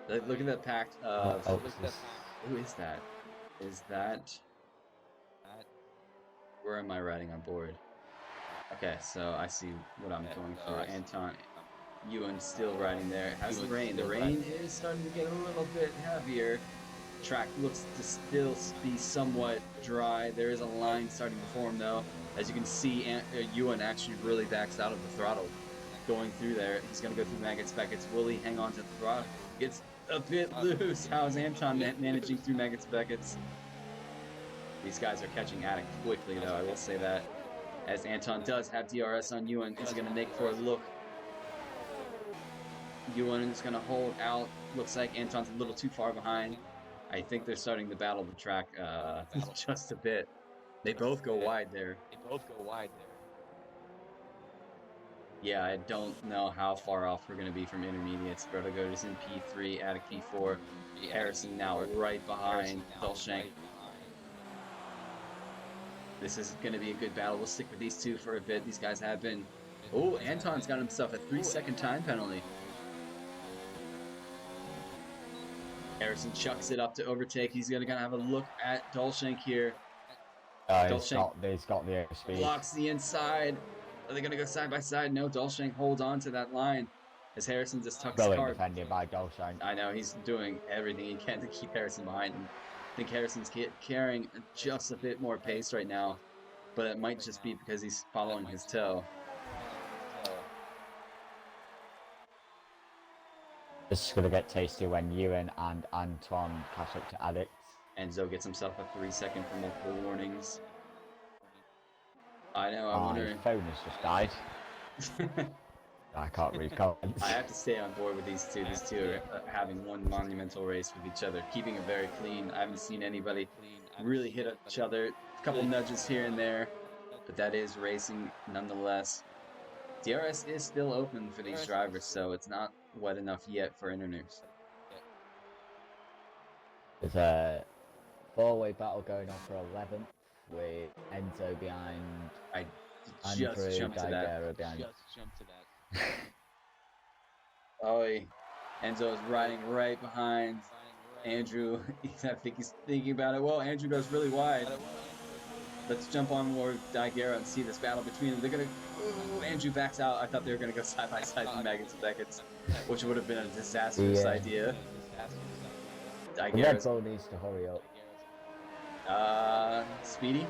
look at that pact of who is that? Is that where am I writing on board? Okay, so I see what I'm going for. Anton Ewan still riding there. How's the rain? The rain is starting to get a little bit heavier. Track looks to still be somewhat dry. There is a line starting to form though. As you can see, Ewan actually really backs out of the throttle going through there. He's going to go through Maggots Beckett's. Will he hang on to the throttle? Gets a bit loose. How is Anton managing through Maggots Beckett's? These guys are catching Attic quickly though, I will say that. As Anton does have DRS on Ewan, is going to make for a look. Ewan is going to hold out. Looks like Anton's a little too far behind. I think they're starting to battle the track just a bit. They both go wide there. Yeah, I don't know how far off we're going to be from intermediates. Brodogood is in P3, Attic P4. Harrison now right behind Dulshank. This is going to be a good battle. We'll stick with these two for a bit. These guys have been... Oh, Anton's got himself a 3-second time penalty. Harrison chucks it up to overtake. He's going to have a look at Dulshank here. He's got the airspeed. Blocks the inside. Are they going to go side by side? No, Dulshank holds on to that line as Harrison just tucks Brilliant hard. defending by Dulshank. I know, he's doing everything he can to keep Harrison behind him. I think Harrison's carrying just a bit more pace right now, but it might just be because he's following his toe. This is going to get tasty when Ewan and Antoine catch up to Addict. Enzo gets himself a 3-second for multiple warnings. I know, I My wonder... phone has just died. I can't read comments. I have to stay on board with these two. These two are having one monumental race with each other, keeping it very clean. I haven't seen anybody really hit each other. A couple nudges here and there, but that is racing nonetheless. DRS is still open for these drivers, so it's not wet enough yet for interners. There's a four-way battle going on for 11th with Enzo behind. I just jumped to that. Behind. Oh, Enzo is riding right behind Andrew. I think he's thinking about it. Well, Andrew goes really wide. Let's jump on board Daigera and see this battle between them. They're gonna. Ooh, Andrew backs out. I thought they were gonna go side by side in Maggots Beckett's, which would have been a disastrous idea. Red Bull needs to hurry up. Speedy.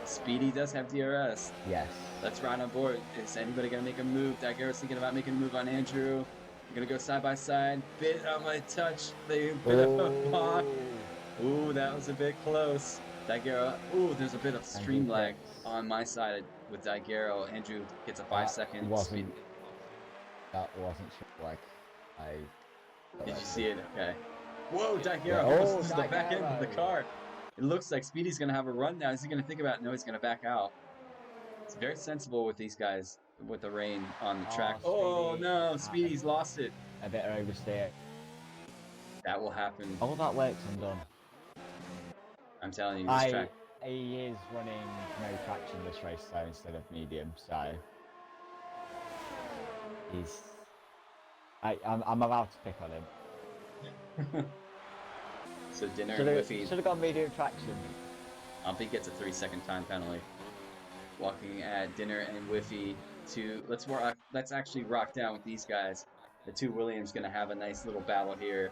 Speedy does have DRS. Yes. Let's ride on board. Is anybody gonna make a move? Daigera's thinking about making a move on Andrew. They're gonna go side by side. Bit of a touch. They bit of a block. Ooh, that was a bit close. Daigero. Ooh, there's a bit of stream lag on my side with Daigero. Andrew gets a 5-second speed. That wasn't like Did you see it? Okay. Whoa, Daigero almost the back end of the car. It looks like Speedy's gonna have a run now. Is he gonna think about it? No, he's gonna back out. It's very sensible with these guys with the rain on the track. Oh, Oh Speedy. no, Speedy's lost it. A bit of oversteer. That will happen. All that work's undone. I'm telling you, this track. He is running no traction this race though instead of medium, so he's. I'm allowed to pick on him. So Dinner and Whiffy. Should have gone medium traction. Umpy gets a 3-second time penalty. Walking at Dinner and Whiffy to let's actually rock down with these guys. The two Williams gonna have a nice little battle here.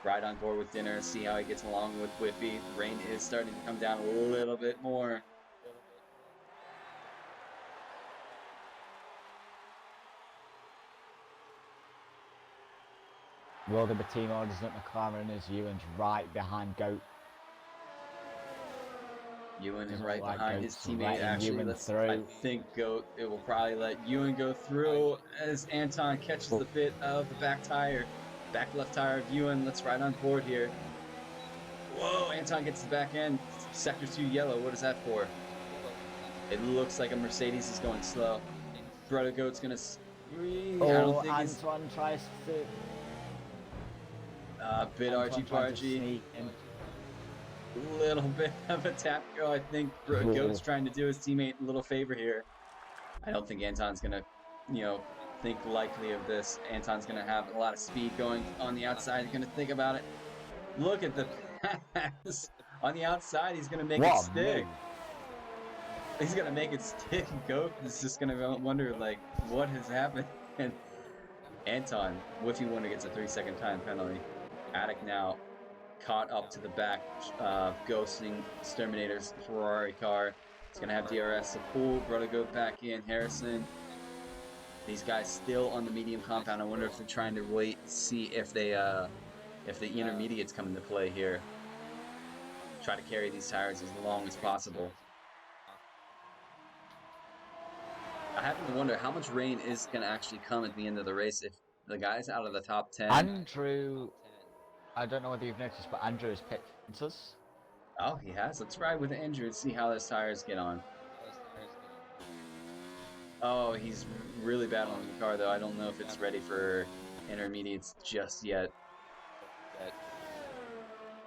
Ride on board with Dinner, see how he gets along with Whiffy. Rain is starting to come down a little bit more. Will there be team orders at McLaren as Ewan's right behind Goat? Ewan is right behind his teammate. Actually, I think Goat. It will probably let Ewan go through as Anton catches the bit of the back tire, back left tire of Ewan. Let's ride on board here. Whoa! Anton gets the back end. Sector 2 yellow. What is that for? It looks like a Mercedes is going slow. Brother Goat's gonna. I don't think Antoine tries to. Bit argy-bargy. Little bit of a tap go. I think Goat's trying to do his teammate a little favor here. I don't think Anton's gonna, think likely of this. Anton's gonna have a lot of speed going on the outside. He's gonna think about it. Look at the pass on the outside. He's gonna make it stick. He's gonna make it stick. Goat is just gonna wonder like what has happened. And Anton, Whiffy Wonder gets a 3-second time penalty. Attic now caught up to the back, ghosting Exterminator's Ferrari car. It's gonna have DRS to pull. Brother Goat back in. Harrison. These guys still on the medium compound. I wonder if they're trying to wait and see if the intermediates come into play here. Try to carry these tires as long as possible. I happen to wonder how much rain is gonna actually come at the end of the race if the guys out of the top 10. Andrew, I don't know whether you've noticed, but Andrew has picked us. Oh, he has? Let's ride with Andrew and see how those tires get on. Oh, he's really battling the car, though. I don't know if it's ready for intermediates just yet.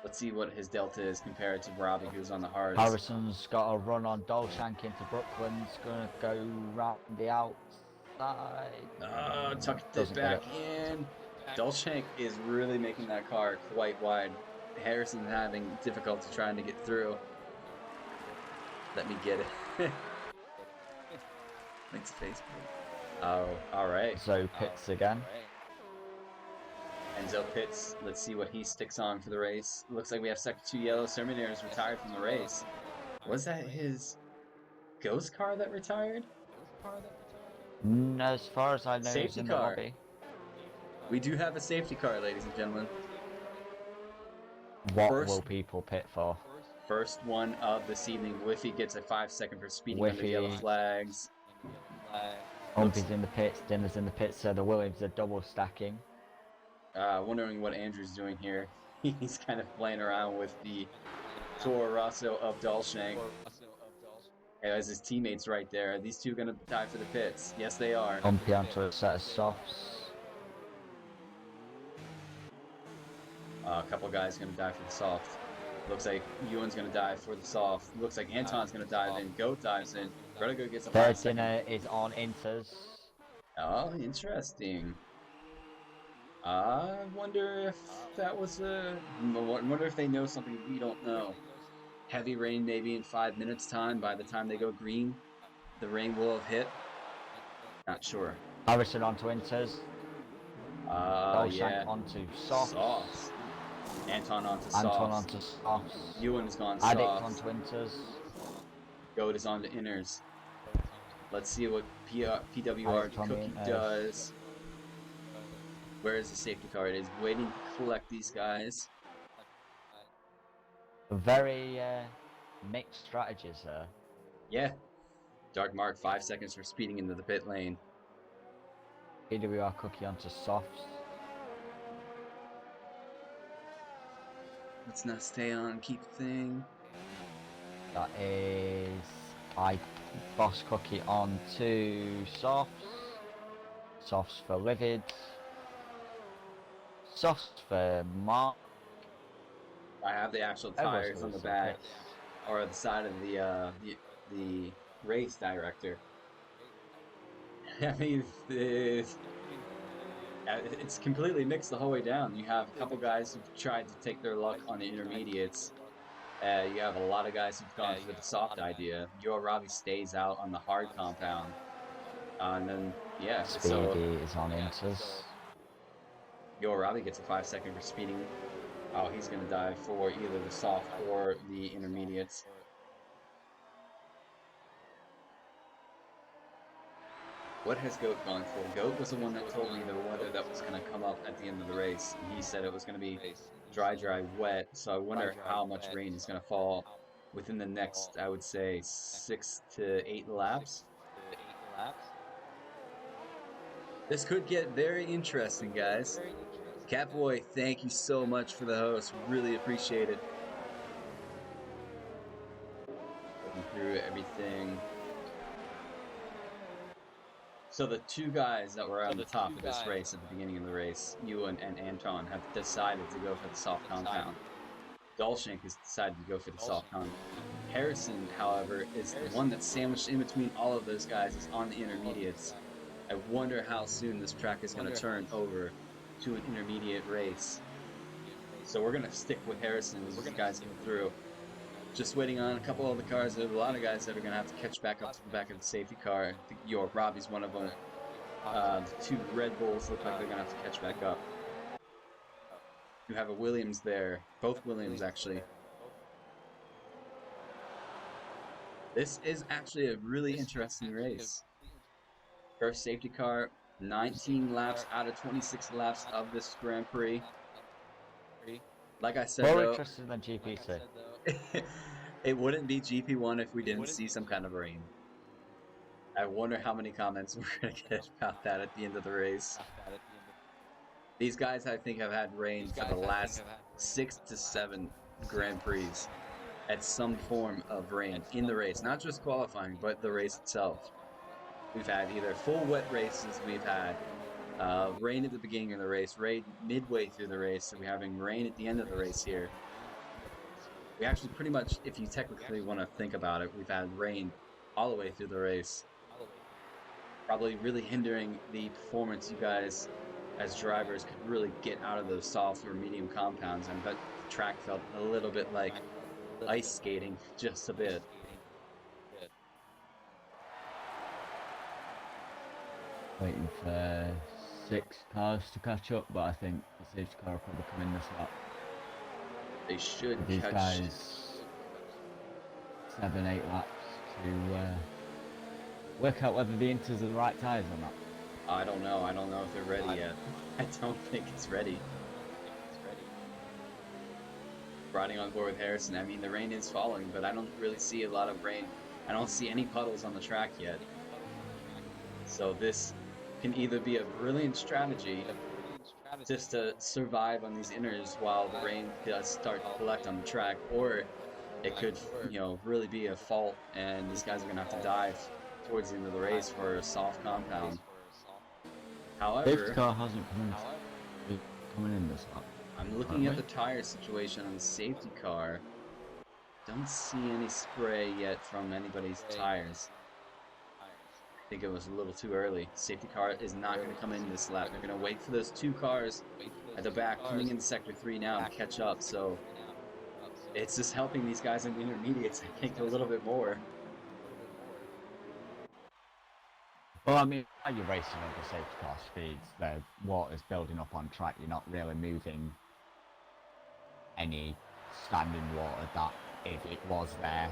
Let's see what his delta is compared to Robbie, who's on the hards. Harrison's got a run on Dolshank into Brooklyn's going to go round the outside. Tucked it back in. Dolshank is really making that car quite wide. Harrison having difficulty trying to get through. Let me get it. Thanks, Facebook. Oh, alright. So pits again. Enzo pits. Let's see what he sticks on for the race. Looks like we have Sector 2 yellow. Terminator is retired from the race. Was that his ghost car that retired? As far as I know, safety in car. The lobby. We do have a safety car, ladies and gentlemen. What will people pit for? First one of this evening. Whiffy gets a 5-second for speeding under yellow flags. Humpy's in the pits, Dinner's in the pits, so the Williams are double stacking. Wondering what Andrew's doing here. He's kind of playing around with the Toro Rosso of Dolshank. As his teammates right there. Are these two going to die for the pits? Yes, they are. Humpy onto a set of softs. A couple guys going to die for the soft. Looks like Ewan's going to die for the soft. Looks like Anton's going to dive in. Goat dives in. Vertigo gets a 5 second. Dinner is on Inters. Oh, interesting. I wonder if that was I wonder if they know something we don't know. Heavy rain maybe in 5 minutes time. By the time they go green, the rain will have hit. Not sure. Harrison onto Inters. Yeah. Onto softs. Anton onto softs. Anton onto softs. Ewan's gone Addict soft. onto Inters. Goat is onto inners. Let's see what PWR Cookie does. Where is the safety car? It is waiting to collect these guys. Very mixed strategies there. Yeah. Dark Mark, 5 seconds for speeding into the pit lane. PWR Cookie onto softs. Let's not stay on, keep the thing. That is... I Boss Cookie on to Softs. Softs for Livid. Softs for Mark. I have the actual Everyone's tires going on to the be so back pissed. or the side of the race director. I mean, it's completely mixed the whole way down. You have a couple guys who've tried to take their luck on the intermediates. You have a lot of guys who've gone for the soft idea. Your Robbie stays out on the hard compound. And then, yeah, so Speedy is on Inters. Your Robbie gets a 5 second for speeding. Oh, he's going to die for either the soft or the intermediates. What has Goat gone for? Goat was the one that told me the weather that was going to come up at the end of the race. And he said it was going to be dry, dry, wet. So I wonder how much rain is going to fall within the next, I would say, 6 to 8 laps. This could get very interesting, guys. Catboy, thank you so much for the host. Really appreciate it. Looking through everything. So the two guys that were on the top of this race at the beginning of the race, Ewan and Anton, have decided to go for the soft compound. Dolshank has decided to go for the soft con. Harrison, however, is the one that's sandwiched in between all of those guys, is on the intermediates. I wonder how soon this track is going to turn over to an intermediate race. So we're going to stick with Harrison as these guys go through. Just waiting on a couple of the cars. There's a lot of guys that are going to have to catch back up to the back of the safety car. I think York Robbie's one of them. The two Red Bulls look like they're going to have to catch back up. You have a Williams there. Both Williams, actually. This is actually a really interesting race. First safety car, 19 laps out of 26 laps of this Grand Prix. Like I said, More though, interesting than GP2. it wouldn't be GP1 if we didn't see some kind of rain. I wonder how many comments we're going to get about that at the end of the race. These guys, I think, have had rain for the last 6 to 7 Grand Prix at some form of rain in the race. Not just qualifying, but the race itself. We've had either full wet races, we've had rain at the beginning of the race, rain midway through the race, so we're having rain at the end of the race here. We actually pretty much, if you technically want to think about it, we've had rain all the way through the race. Probably really hindering the performance you guys as drivers could really get out of those soft or medium compounds. And but the track felt a little bit like ice skating, just a bit. Waiting for 6 cars to catch up, but I think the safety car will probably come in this lap. They should These catch. guys 7-8 laps to work out whether the Inters are the right tyres or not. I don't know. I don't know if they're ready yet. I don't think it's ready. Riding on board with Harrison. I mean, the rain is falling, but I don't really see a lot of rain. I don't see any puddles on the track yet. So this can either be a brilliant strategy just to survive on these inners while the rain does start to collect on the track, or it could, really be a fault and these guys are going to have to dive towards the end of the race for a soft compound. Safety However, car hasn't coming in this lap. I'm looking at the tire situation on the safety car. Don't see any spray yet from anybody's tires. I think it was a little too early. Safety car is not going to come in this lap. They're going to wait for those two cars at the back coming in Sector 3 now to catch up. So it's just helping these guys in the intermediates, I think, a little bit more. Well, I mean, while you're racing over safety car speeds, the water's building up on track. You're not really moving any standing water that, if it was there.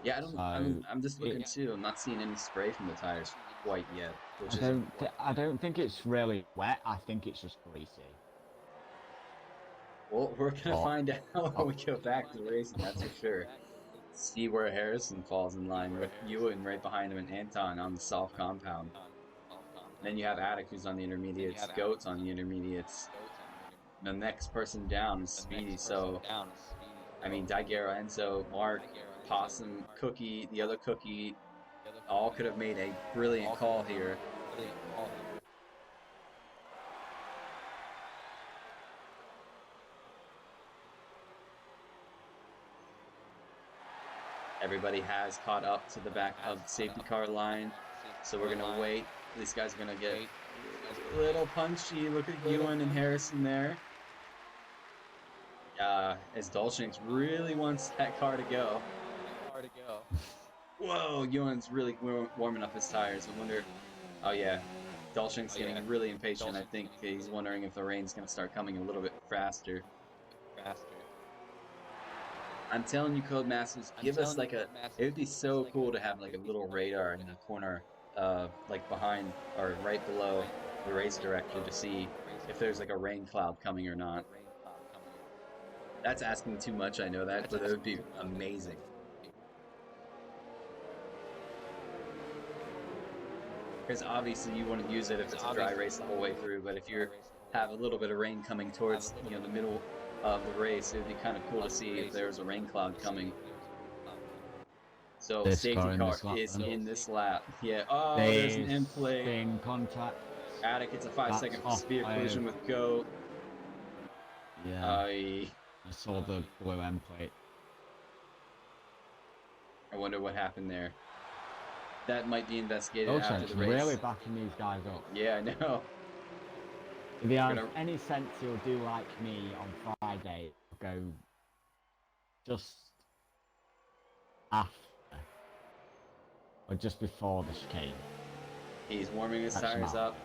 Yeah, I'm just looking too. I'm not seeing any spray from the tires quite yet. I don't think it's really wet. I think it's just greasy. Well, we're gonna find out when we go back to the racing. That's for sure. See where Harrison falls in line with Ewan right behind him and Anton on the soft compound. Then you have Attic who's on the intermediates, Goat's on the intermediates. The next person down is Speedy, so I mean Daigero, Enzo, Mark, Possum, Cookie, the other Cookie, all could have made a brilliant call here. Everybody has caught up to the back of the safety car line, so we're gonna wait. These guys are gonna get a little punchy. Look at Ewan and Harrison there. As Dolshanks really wants that car to go. Whoa, Ewan's really warming up his tires. I wonder. Oh yeah, Dolshanks getting really impatient. I think he's wondering if the rain's gonna start coming a little bit faster. I'm telling you, Codemasters, give us like a. It would be so cool to have like a little radar in the corner, like behind or right below the race director to see if there's like a rain cloud coming or not. That's asking too much, I know that, but it would be amazing. Because obviously you want to use it if it's a dry race the whole way through, but if you have a little bit of rain coming towards the middle of the race, it would be kind of cool to see if there's a rain cloud coming. So This safety car is in this lap. Yeah. Oh, there's an end play. In contact. Attic gets a 5-second severe collision with Goat. Yeah. I saw the blue end plate. I wonder what happened there. That might be investigated after the race. Really backing these guys up. Yeah, I know. If he has any sense, he'll do like me on Friday. Go just after or just before the chicane. He's warming his tires up.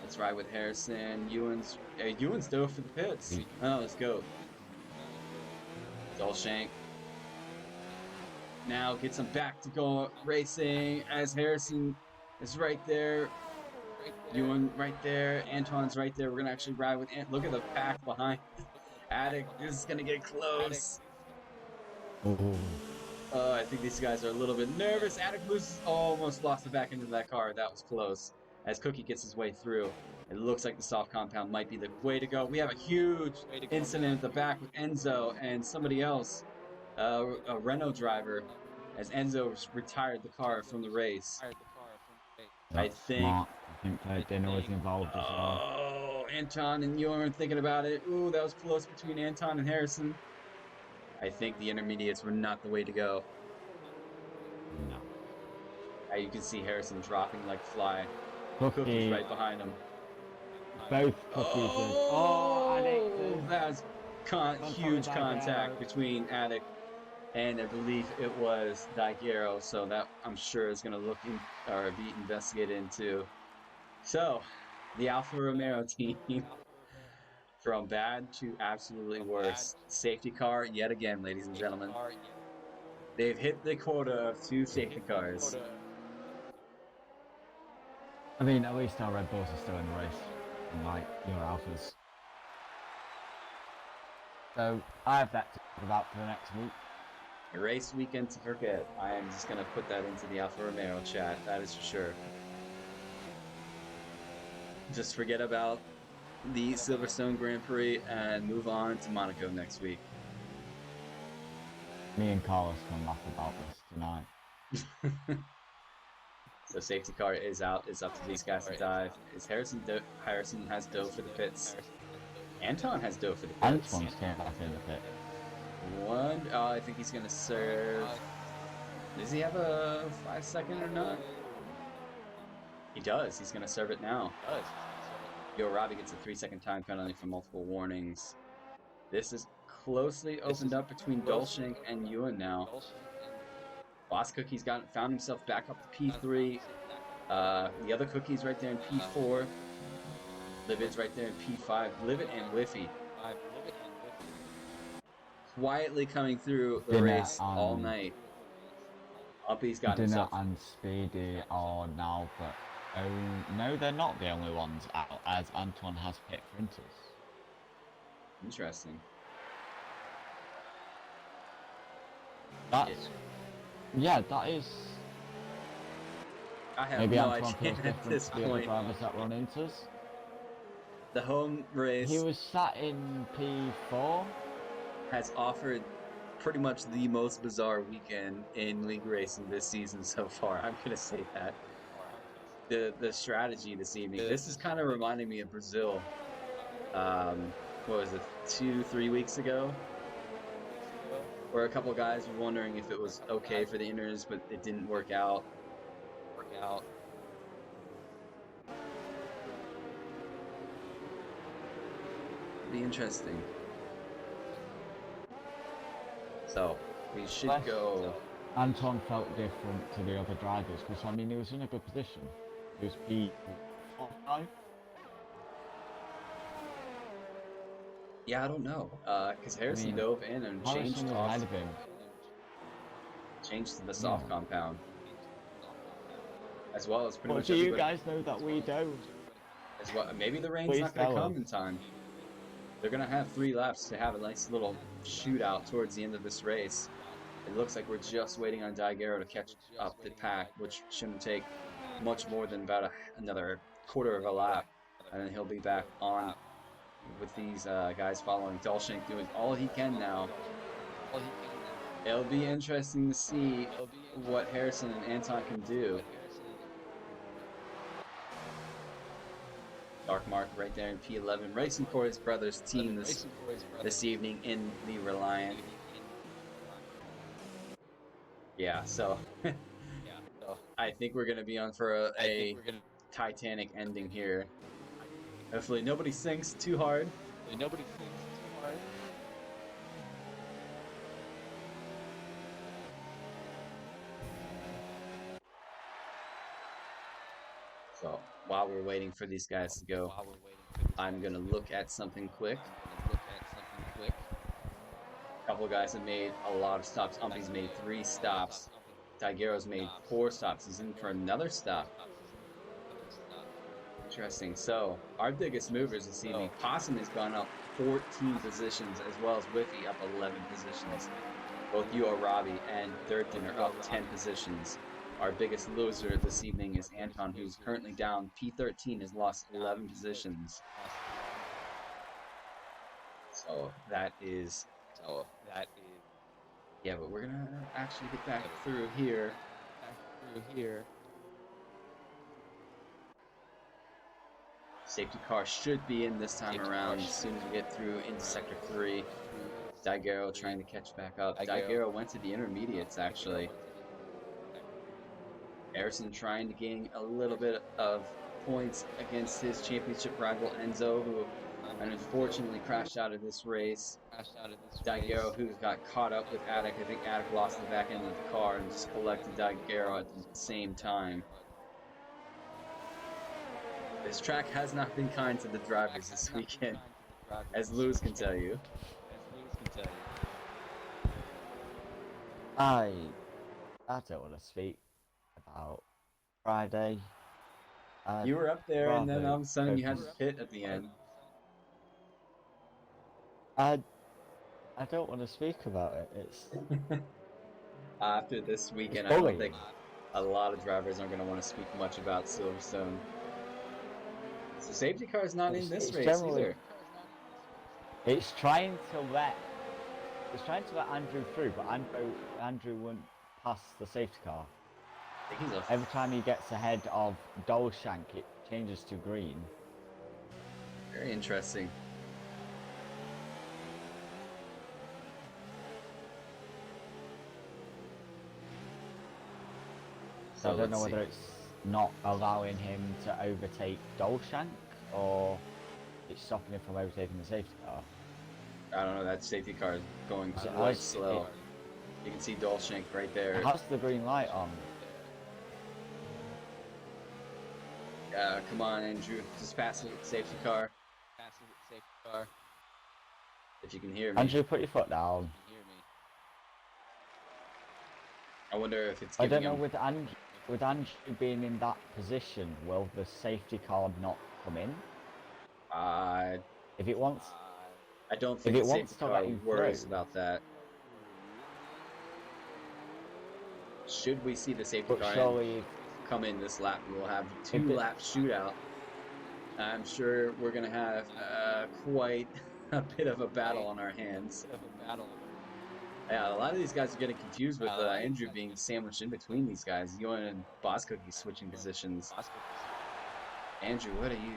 Let's ride with Harrison. Ewan's dove for the pits. Oh, let's go. Dolshank now gets him back to go racing as Harrison is right there. Ewan right there. Antoine's right there. We're gonna actually ride with Look at the pack behind. Attic is gonna get close. I think these guys are a little bit nervous. Attic almost lost the back end of that car. That was close. As Cookie gets his way through, it looks like the soft compound might be the way to go. We have a huge incident at the back with Enzo and somebody else, a Renault driver, as Enzo retired the car from the race. I think Dinner was involved as well. Oh, Anton and Ewan were thinking about it. Ooh, that was close between Anton and Harrison. I think the intermediates were not the way to go. No. You can see Harrison dropping like a fly. Cookie's right behind him. Both Cookies. That was huge contact between Attic and I believe it was Daiguero, so that I'm sure is going to be investigated into. So, the Alfa Romeo team, from bad to absolutely worse. Safety car yet again, ladies and gentlemen. They've hit the quota of 2 safety cars. I mean, at least our Red Bulls are still in the race, unlike your Alphas. So, I have that to talk about for the next week. A race weekend to forget. I am just going to put that into the Alfa Romeo chat, that is for sure. Just forget about the Silverstone Grand Prix and move on to Monaco next week. Me and Carlos can laugh about this tonight. So safety car is out. It's up to these guys to dive. Is Harrison has dove for the pits. Anton has dove for the pits. Anton's came back in the pit. I think he's gonna serve. Does he have a 5-second or not? He does. He's gonna serve it now. Yo, Robbie gets a 3-second time penalty for multiple warnings. This is closely opened up between Dolshank and Ewan now. Boss Cookie's found himself back up to P3. The other Cookie's right there in P4. Livid's right there in P5. Livid and Whiffy quietly coming through the race all night. Uppy's got himself. Dinner and Speedy are now, but no, they're not the only ones out, as Antoine has pit printers. Interesting. That is. I have maybe no Antoine idea at this the other point. drivers that run into us. The home race He was sat in P4. has offered pretty much the most bizarre weekend in league racing this season so far. I'm gonna say that the strategy this evening. This is kind of reminding me of Brazil. What was it, 2, 3 weeks ago? Where a couple of guys were wondering if it was okay for the inners, but it didn't work out. Be interesting. So we should Less go. Anton felt different to the other drivers because I mean he was in a good position. He was P5. Yeah, I don't know. Because Harrison mean, dove in and Harrison was ahead of him. changed to the Yeah. soft compound, as well as pretty What much do you everybody. guys know that we don't? As well, maybe the rain's Please not going to tell come us. in time. They're going to have 3 laps to have a nice little shootout towards the end of this race. It looks like we're just waiting on Daigero to catch up the pack, which shouldn't take much more than about another quarter of a lap, and then he'll be back on with these guys following. Dolshank doing all he can now. It'll be interesting to see what Harrison and Anton can do. Dark Mark right there in P11, racing for his brother's team this evening in the Reliant. Yeah, so I think we're going to be on for a Titanic ending here. Hopefully nobody sinks too hard. So while we're waiting for these guys to go, I'm going to look at something quick. A couple of guys have made a lot of stops. Umpy's made 3 stops. Daigero's made 4 stops. He's in for another stop. Interesting. So our biggest movers this evening, Possum has gone up 14 positions, as well as Whiffy up 11 positions. Both you, Arabi, and Durkin are up 10 positions. Our biggest loser this evening is Anton, who's currently down. P13 has lost 11 positions. So that is. Yeah, but we're gonna actually get back through here. Safety car should be in this time around as soon as we get through into sector 3. Daigero trying to catch back up. Daigero went to the intermediates actually. Harrison trying to gain a little bit of points against his championship rival Enzo, who unfortunately crashed out of this race. Daigero, who got caught up with Attic. I think Attic lost the back end of the car and just collected Daigero at the same time. This track has not been kind to the drivers this weekend, as Lewis can tell you. I don't want to speak about Friday. You were up there, and then all of a sudden you had to focus- pit at the end. I don't want to speak about it. It's After this weekend, I It's don't bullying. think a lot of drivers aren't going to want to speak much about Silverstone. So safety car is not in this it's race generally- either. it's trying to let Andrew through, but Andrew wouldn't pass the safety car. I think he's Every time he gets ahead of Dolshank, it changes to green. very interesting. So I don't know let's whether see. it's not allowing him to overtake Dolshank or it's stopping him from overtaking the safety car. I don't know, that safety car is going So quite slow. You can see Dolshank right there. It has the green light on. Come on, Andrew. Just pass the safety car. If you can hear me. Andrew, put your foot down. I wonder if it's I giving don't know, him... with Andrew being in that position, will the safety car not come in? If it wants, I don't think it the wants safety to car let him worries through. about that. Should we see the safety but car surely, come in this lap, we will have a 2-lap shootout. I'm sure we're going to have quite a bit of a battle on our hands. Yeah, a lot of these guys are getting confused with Andrew being sandwiched in between these guys. Ewan and Boss Cookie switching positions. Andrew, what are you?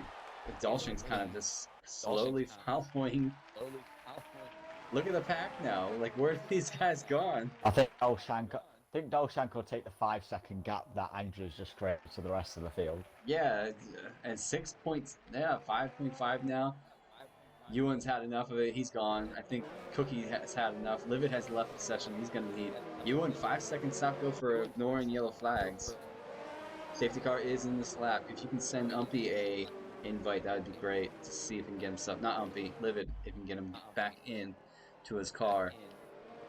Dolshink's kind of just slowly following. Look at the pack now. Like, where are these guys gone? I think Dolshank will take the 5 second gap that Andrew's just created to the rest of the field. Yeah, and 6 points. Yeah, 5.5 now. Ewan's had enough of it. He's gone. I think Cookie has had enough. Livid has left the session. He's going to leave. Ewan, 5 second stop go for ignoring yellow flags. Safety car is in this lap. If you can send Umpy a invite, that would be great to see if we can get him stuff. Not Umpy, Livid, if we can get him back in to his car.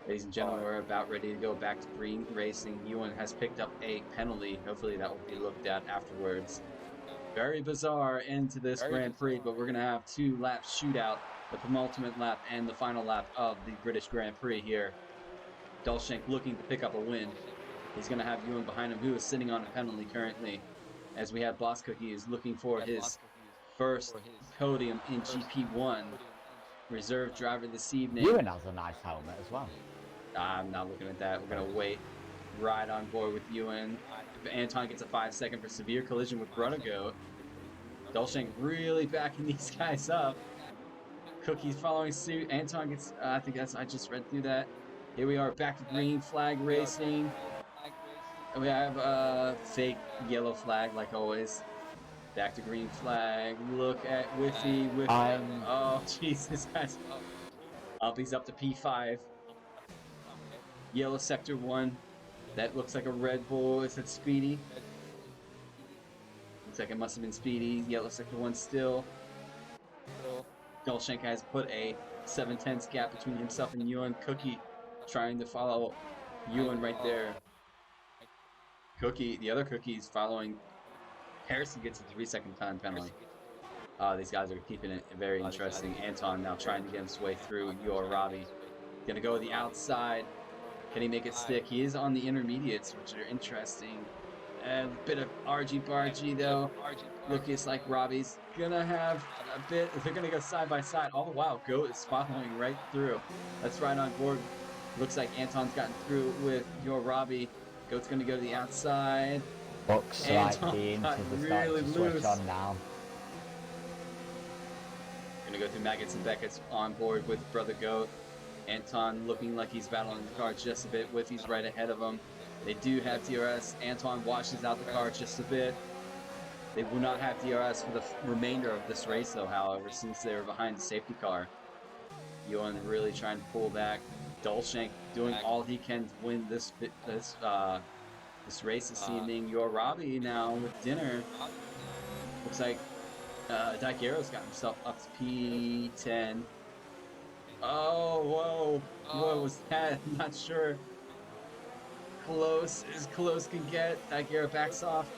Ladies and gentlemen, we're about ready to go back to Prix Racing. Ewan has picked up a penalty. Hopefully that will be looked at afterwards. Very bizarre end to this Grand Prix, but we're going to have 2 lap shootout, the penultimate lap and the final lap of the British Grand Prix here. Dolshank looking to pick up a win. He's going to have Ewan behind him, who is sitting on a penalty currently, as we have Boss Cookie is looking for his first podium in GP1. Reserve driver this evening. Ewan has a nice helmet as well. I'm not looking at that. We're going to wait. Ride on board with Ewan. Anton gets a 5 second for severe collision with Brother Goat. Dolshank really backing these guys up. Cookie's following suit. Anton gets, I just read through that. Here we are back to green flag racing. And we have fake yellow flag like always. Back to green flag. Look at Whiffy. Oh, Jesus, guys. He's up to P5. Yellow sector 1. That looks like a Red Bull. Is it Speedy? Looks like it must have been Speedy. Yellow sector 1 still. Dolshank has put a 7/10 gap between himself and Ewan. Cookie trying to follow Ewan right there. Cookie, the other Cookie's following. Harrison gets a 3 second time penalty. These guys are keeping it very interesting. Anton now trying to get his way through. Robbie gonna go to the outside. Can he make it stick? He is on the intermediates, which are interesting. A bit of argy-bargy, though. Looks like Robbie's gonna have a bit. They're gonna go side by side. Oh, wow. Goat is following right through. Let's ride on board. Looks like Anton's gotten through with your Robbie. Goat's gonna go to the outside. Looks like the inters are starting to switch on now. Gonna go through Maggots and Beckett's on board with Brother Goat. Anton looking like he's battling the car just a bit. Whiffy's right ahead of him. They do have DRS. Anton washes out the car just a bit. They will not have DRS for the remainder of this race, though, however, since they were behind the safety car. Ewan really trying to pull back. Dolshank doing all he can to win this race this evening. Your Robbie now with dinner. Looks like Daigero's got himself up to P10. Oh, whoa. What was that? I'm not sure. Close as close can get. Daigero backs off.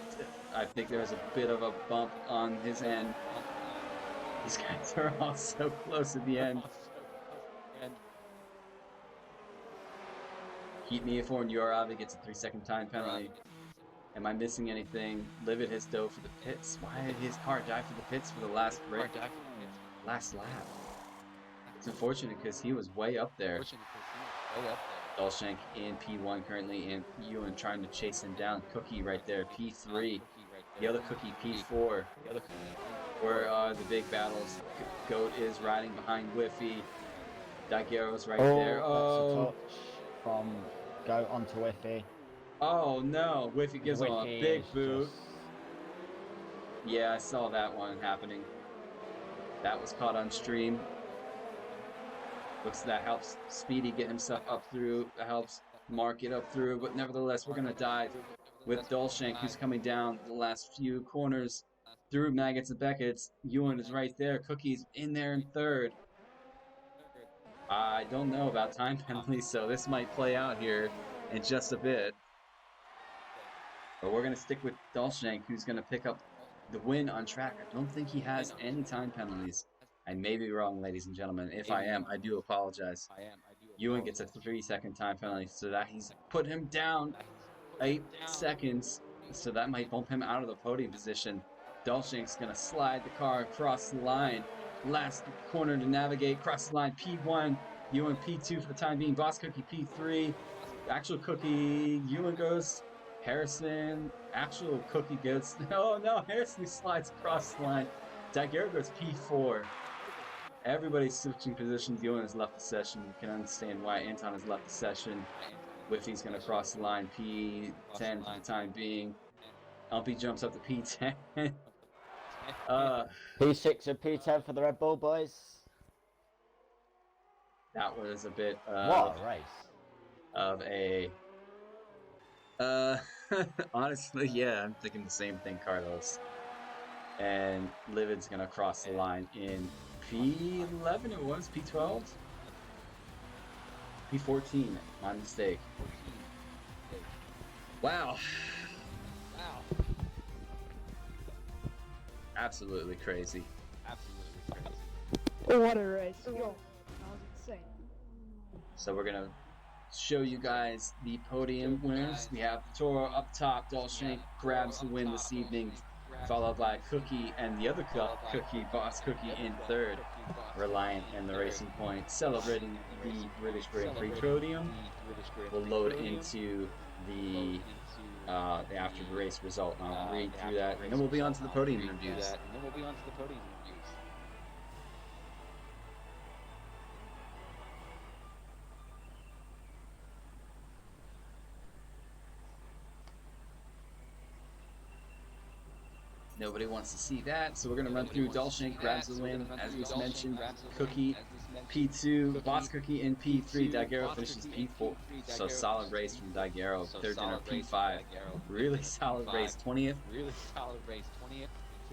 I think there's a bit of a bump on his end. These guys are all so close at the end. Keep me informed. Yoravi gets a 3 second time penalty. Am I missing anything? Livid has dove for the pits. Why did his car die for the pits for the last lap? It's unfortunate because he was way up there. Dolshank in P1 currently, and Ewan trying to chase him down. Cookie right there, P3. The other Cookie, P4. Where are the big battles? Goat is riding behind Whiffy. Daigero's right there. Oh, that's a touch from Goat onto Whiffy. Oh no, Whiffy gives him a big boot. Yeah, I saw that one happening. That was caught on stream. Looks that helps Speedy get himself up through. That helps Mark get up through. But nevertheless, we're going to dive with Dolshank, who's coming down the last few corners through Maggots and Beckett's. Ewan is right there. Cookie's in there in third. I don't know about time penalties, so this might play out here in just a bit. But we're going to stick with Dolshank, who's going to pick up the win on track. I don't think he has any time penalties. I may be wrong, ladies and gentlemen. If I am, I do apologize. Ewan gets a 3 second time penalty, so that he's put him down 8 seconds. So that might bump him out of the podium position. Dolshank's going to slide the car across the line. Last corner to navigate, across the line, P1. Ewan P2 for the time being. Boss Cookie P3. Actual Cookie. Ewan goes. Harrison. Actual Cookie goes. Oh no, Harrison slides across the line. Daguerre goes P4. Everybody's switching positions. Ewan has left the session. You can understand why Anton has left the session. Whiffy's going to cross the line. P10 for the time being. Umpy jumps up to P10. P6 and P10 for the Red Bull boys. That was a bit What a race. of a honestly, yeah, I'm thinking the same thing, Carlos. And Livid's gonna cross the line in P11. It was P12, P14. My mistake. Wow. Absolutely crazy. Oh, what a race. Yo, that was insane. So we're gonna show you guys the podium winners. We have Toro up top. Dolshank grabs the win this evening, followed by Cookie and the other Cookie, Boss Cookie, in third. Reliant and the Racing Point celebrating the British Grand Prix podium. We'll load into the after the race result. And I'll read through that, and then we'll be on to the podium interviews. Nobody wants to see that, so we're going to run through. Dolshank grabs the win, as was mentioned. Cookie, P2, Boss Cookie in P3. Daguerre finishes P4. So solid race from Daguerre. Third dinner P5. Really solid race. 20th.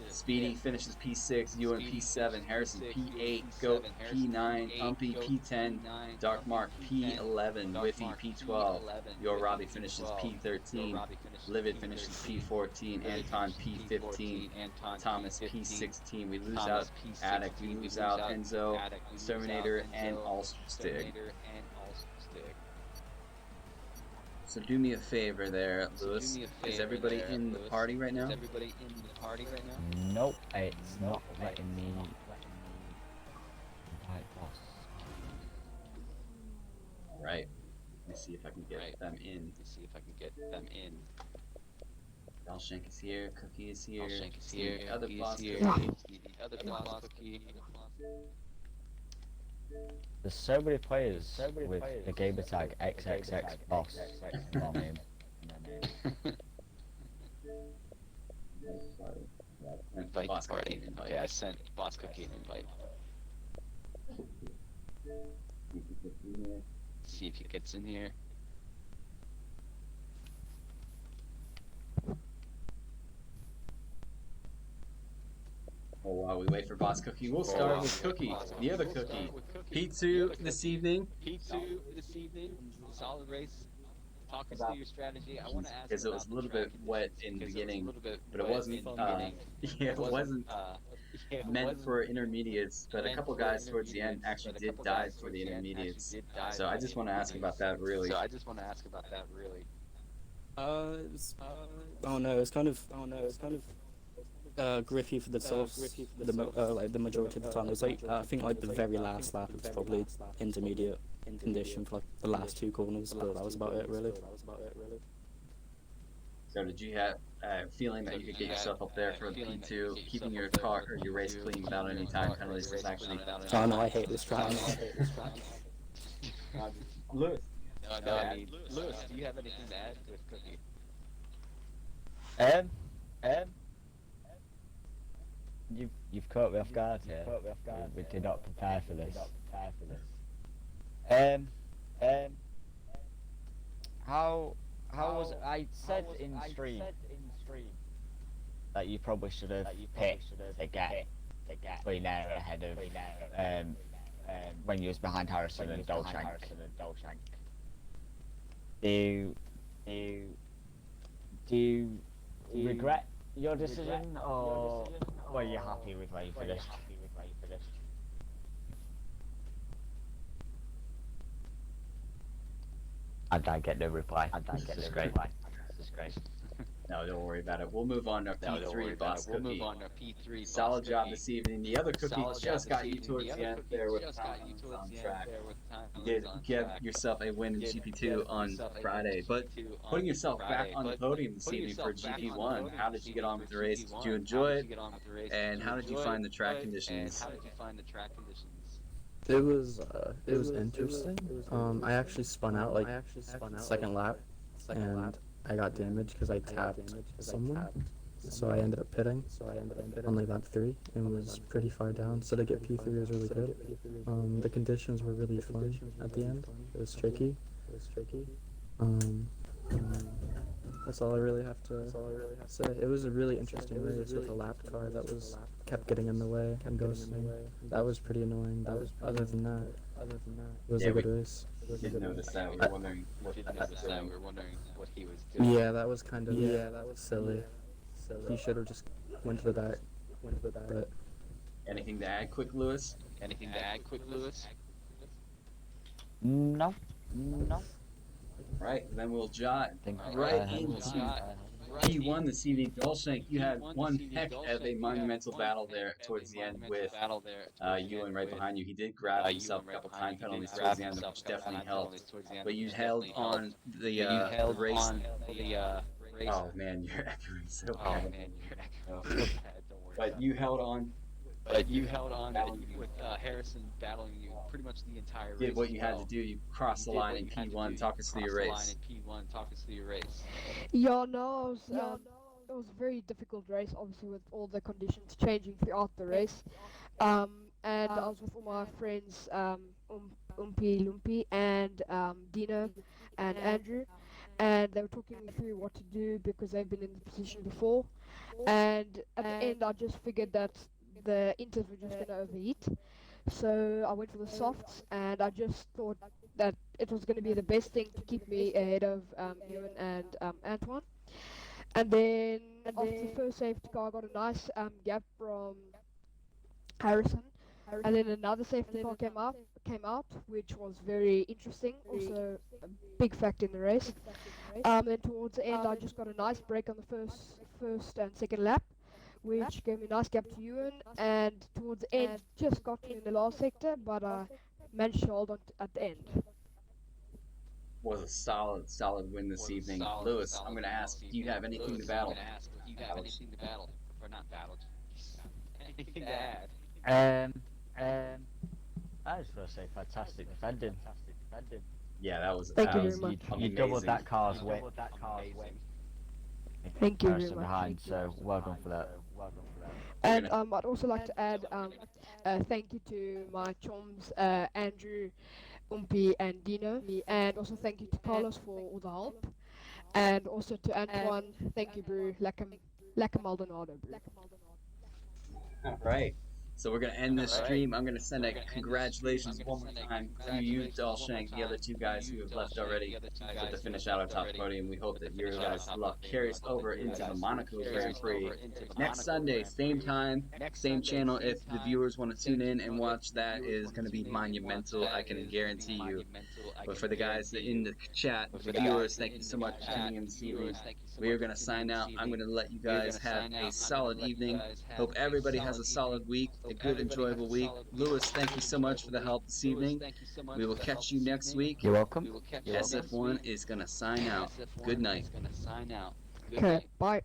Speedy finishes P6, Ewan P7, Harrison P8, Goat P9, Umpy P10, Dark Mark P11, Whiffy P12, Your Robbie finishes P13, Livid finishes P14, Anton P15, Thomas P16. We lose out Addict, we lose out Enzo, Terminator, and Allstig. So do me a favor there, Lewis. Is everybody in the party right now? Nope, it's not letting me. Right, boss. Alright. Let me see if I can get them in. Dolshank is here, Cookie is here, the other Boss Cookie. There's so many players with the gamer tag XXX boss in their name. Invite the party. Okay, I sent Boss Cookie an invite. See if he gets in here. Oh, while we wait for Boss Cookie, we'll start with Cookie, the other Cookie. P2 this evening. Solid race. Talk us through your strategy. I want to ask Because it was a little bit wet in the beginning, but it wasn't. It wasn't meant for intermediates. But a couple guys towards the end actually did dive for the intermediates. So I just want to ask about that, really. It was, I don't know. It was kind of grippy for the sort of like the majority of the time. It was like I think like the very last lap was probably intermediate condition for like the last two corners, but that was about it really. So did you have a feeling that you could get yourself up there for P2, keeping your car or your race clean without any time penalties? Was actually. Oh no, I hate this track. Lewis. Lewis, do you have anything to add with Cookie? You've caught me off guard here. We did not prepare for this. How was I said in stream that you probably should have picked the gap between there ahead of when you was behind Harrison and Dolshank. Do you regret your decision, or were you happy with where you finished? And I get no reply. This is great. No, don't worry about it. We'll move on to No, don't worry P3, about it. Boss We'll move Cookie. on to P3, Boss Solid job Cookie. this evening. The other cookie Solid job just this got you evening. towards The the other end cookie there with just got you Tomlin's towards on the end track. there with You Tomlin's did on give track. yourself a win in Give GP2 on yourself a win in Friday, but GP2 putting on yourself back Friday. on the But podium this putting evening for yourself back on the GP1, podium how this did you get evening on for with the race? Did you GP1, how enjoy did you it? get on with the race? Did And you how did you enjoy find the track it? And conditions? how did you find the track conditions? It was interesting. I actually spun out like second lap, and I got damaged because I tapped someone. So I ended up pitting on like lap 3 and was pretty far down. So to get P3 was really good. The conditions were really fun at the end. It was tricky. Um, that's all I really have to say. It was a really interesting race with a lap car that was kept getting in the way and ghosting. That was pretty annoying, but other than that, it was Yeah, a we good race. did notice that. We were wondering what Did that notice was that. doing. We were wondering what he was doing. Yeah, that was kind of silly. He should have just went to the back. But Anything to add, quick, Lewis? Anything to add, quick, Lewis? No, no. Right, then we'll jot Think right I into Right P1 this evening. Dolshank, you had P1 one this evening. heck of a Dolshank, you monumental had battle one there heck of towards a the end monumental with battle there towards the Ewan end right with behind you. He did grab himself Ewan a right couple behind time you. He did penalties grab towards the end, himself which a couple definitely time helped. penalties towards the end, But you which held definitely on helped. the But you held race. on the race. Oh man, you're echoing so Oh bad. man, you're No. echoing so bad. Don't worry But about you it. held on. But you held on battling you. with Harrison battling you pretty much the entire Did race what as you had to well. do. You crossed the You did line what in you had to P1. do. Talk You us through your crossed the line race. in P1. Talk us through your race. Yeah, no, it was a very difficult race, obviously with all the conditions changing throughout the race. And I was with all my friends, Umpi Lumpi and Dino and Andrew, and they were talking me through what to do because they've been in the position before. And at the end, I just figured that the inters were just going to overheat. So I went for the softs, and I just thought that it was going to be the best thing to keep me ahead of Ewan and Antoine. And then after the first safety car, I got a nice gap from Harrison. And then another safety car came out, which was very interesting. Also a big factor in the race. And towards the end, I just got a nice break on the first and second lap, which gave me a nice gap to Ewan. And towards the end, just got me in the last sector, but I managed to hold on at the end. Was a solid win this evening. Lewis, I'm going to ask, do you have anything to battle? Do you have anything to battle? Or not battle? Anything to add? I just want to say fantastic defending. Yeah, that was Thank you was very much. You doubled amazing. that car's weight. Amazing. Thank you very Harrison much. behind, so well done for that. And I'd also like to add thank you to my chums, Andrew, Umpi, and Dino. And also thank you to Carlos for all the help. And also to Antoine, thank you, bro. Lekker Maldonado, bro. All right. So we're going to end this stream. I'm going to send a congratulations one more time to you, Dolshank, the other two guys who have left already to finish out our top podium. We hope that your guys' luck carries over into the Monaco Grand Prix. Next Sunday, same time, same channel. If the viewers want to tune in and watch, that is going to be monumental, I can guarantee you. But for the guys in the chat, the viewers, thank you so much for tuning in this evening. We are going to sign out. I'm going to let you guys have a solid evening. Hope everybody has a solid week, a good, enjoyable week. Lewis, thank you so much for the help this evening. We will catch you next week. You're welcome. SF1 is going to sign out. Good night. Okay, bye.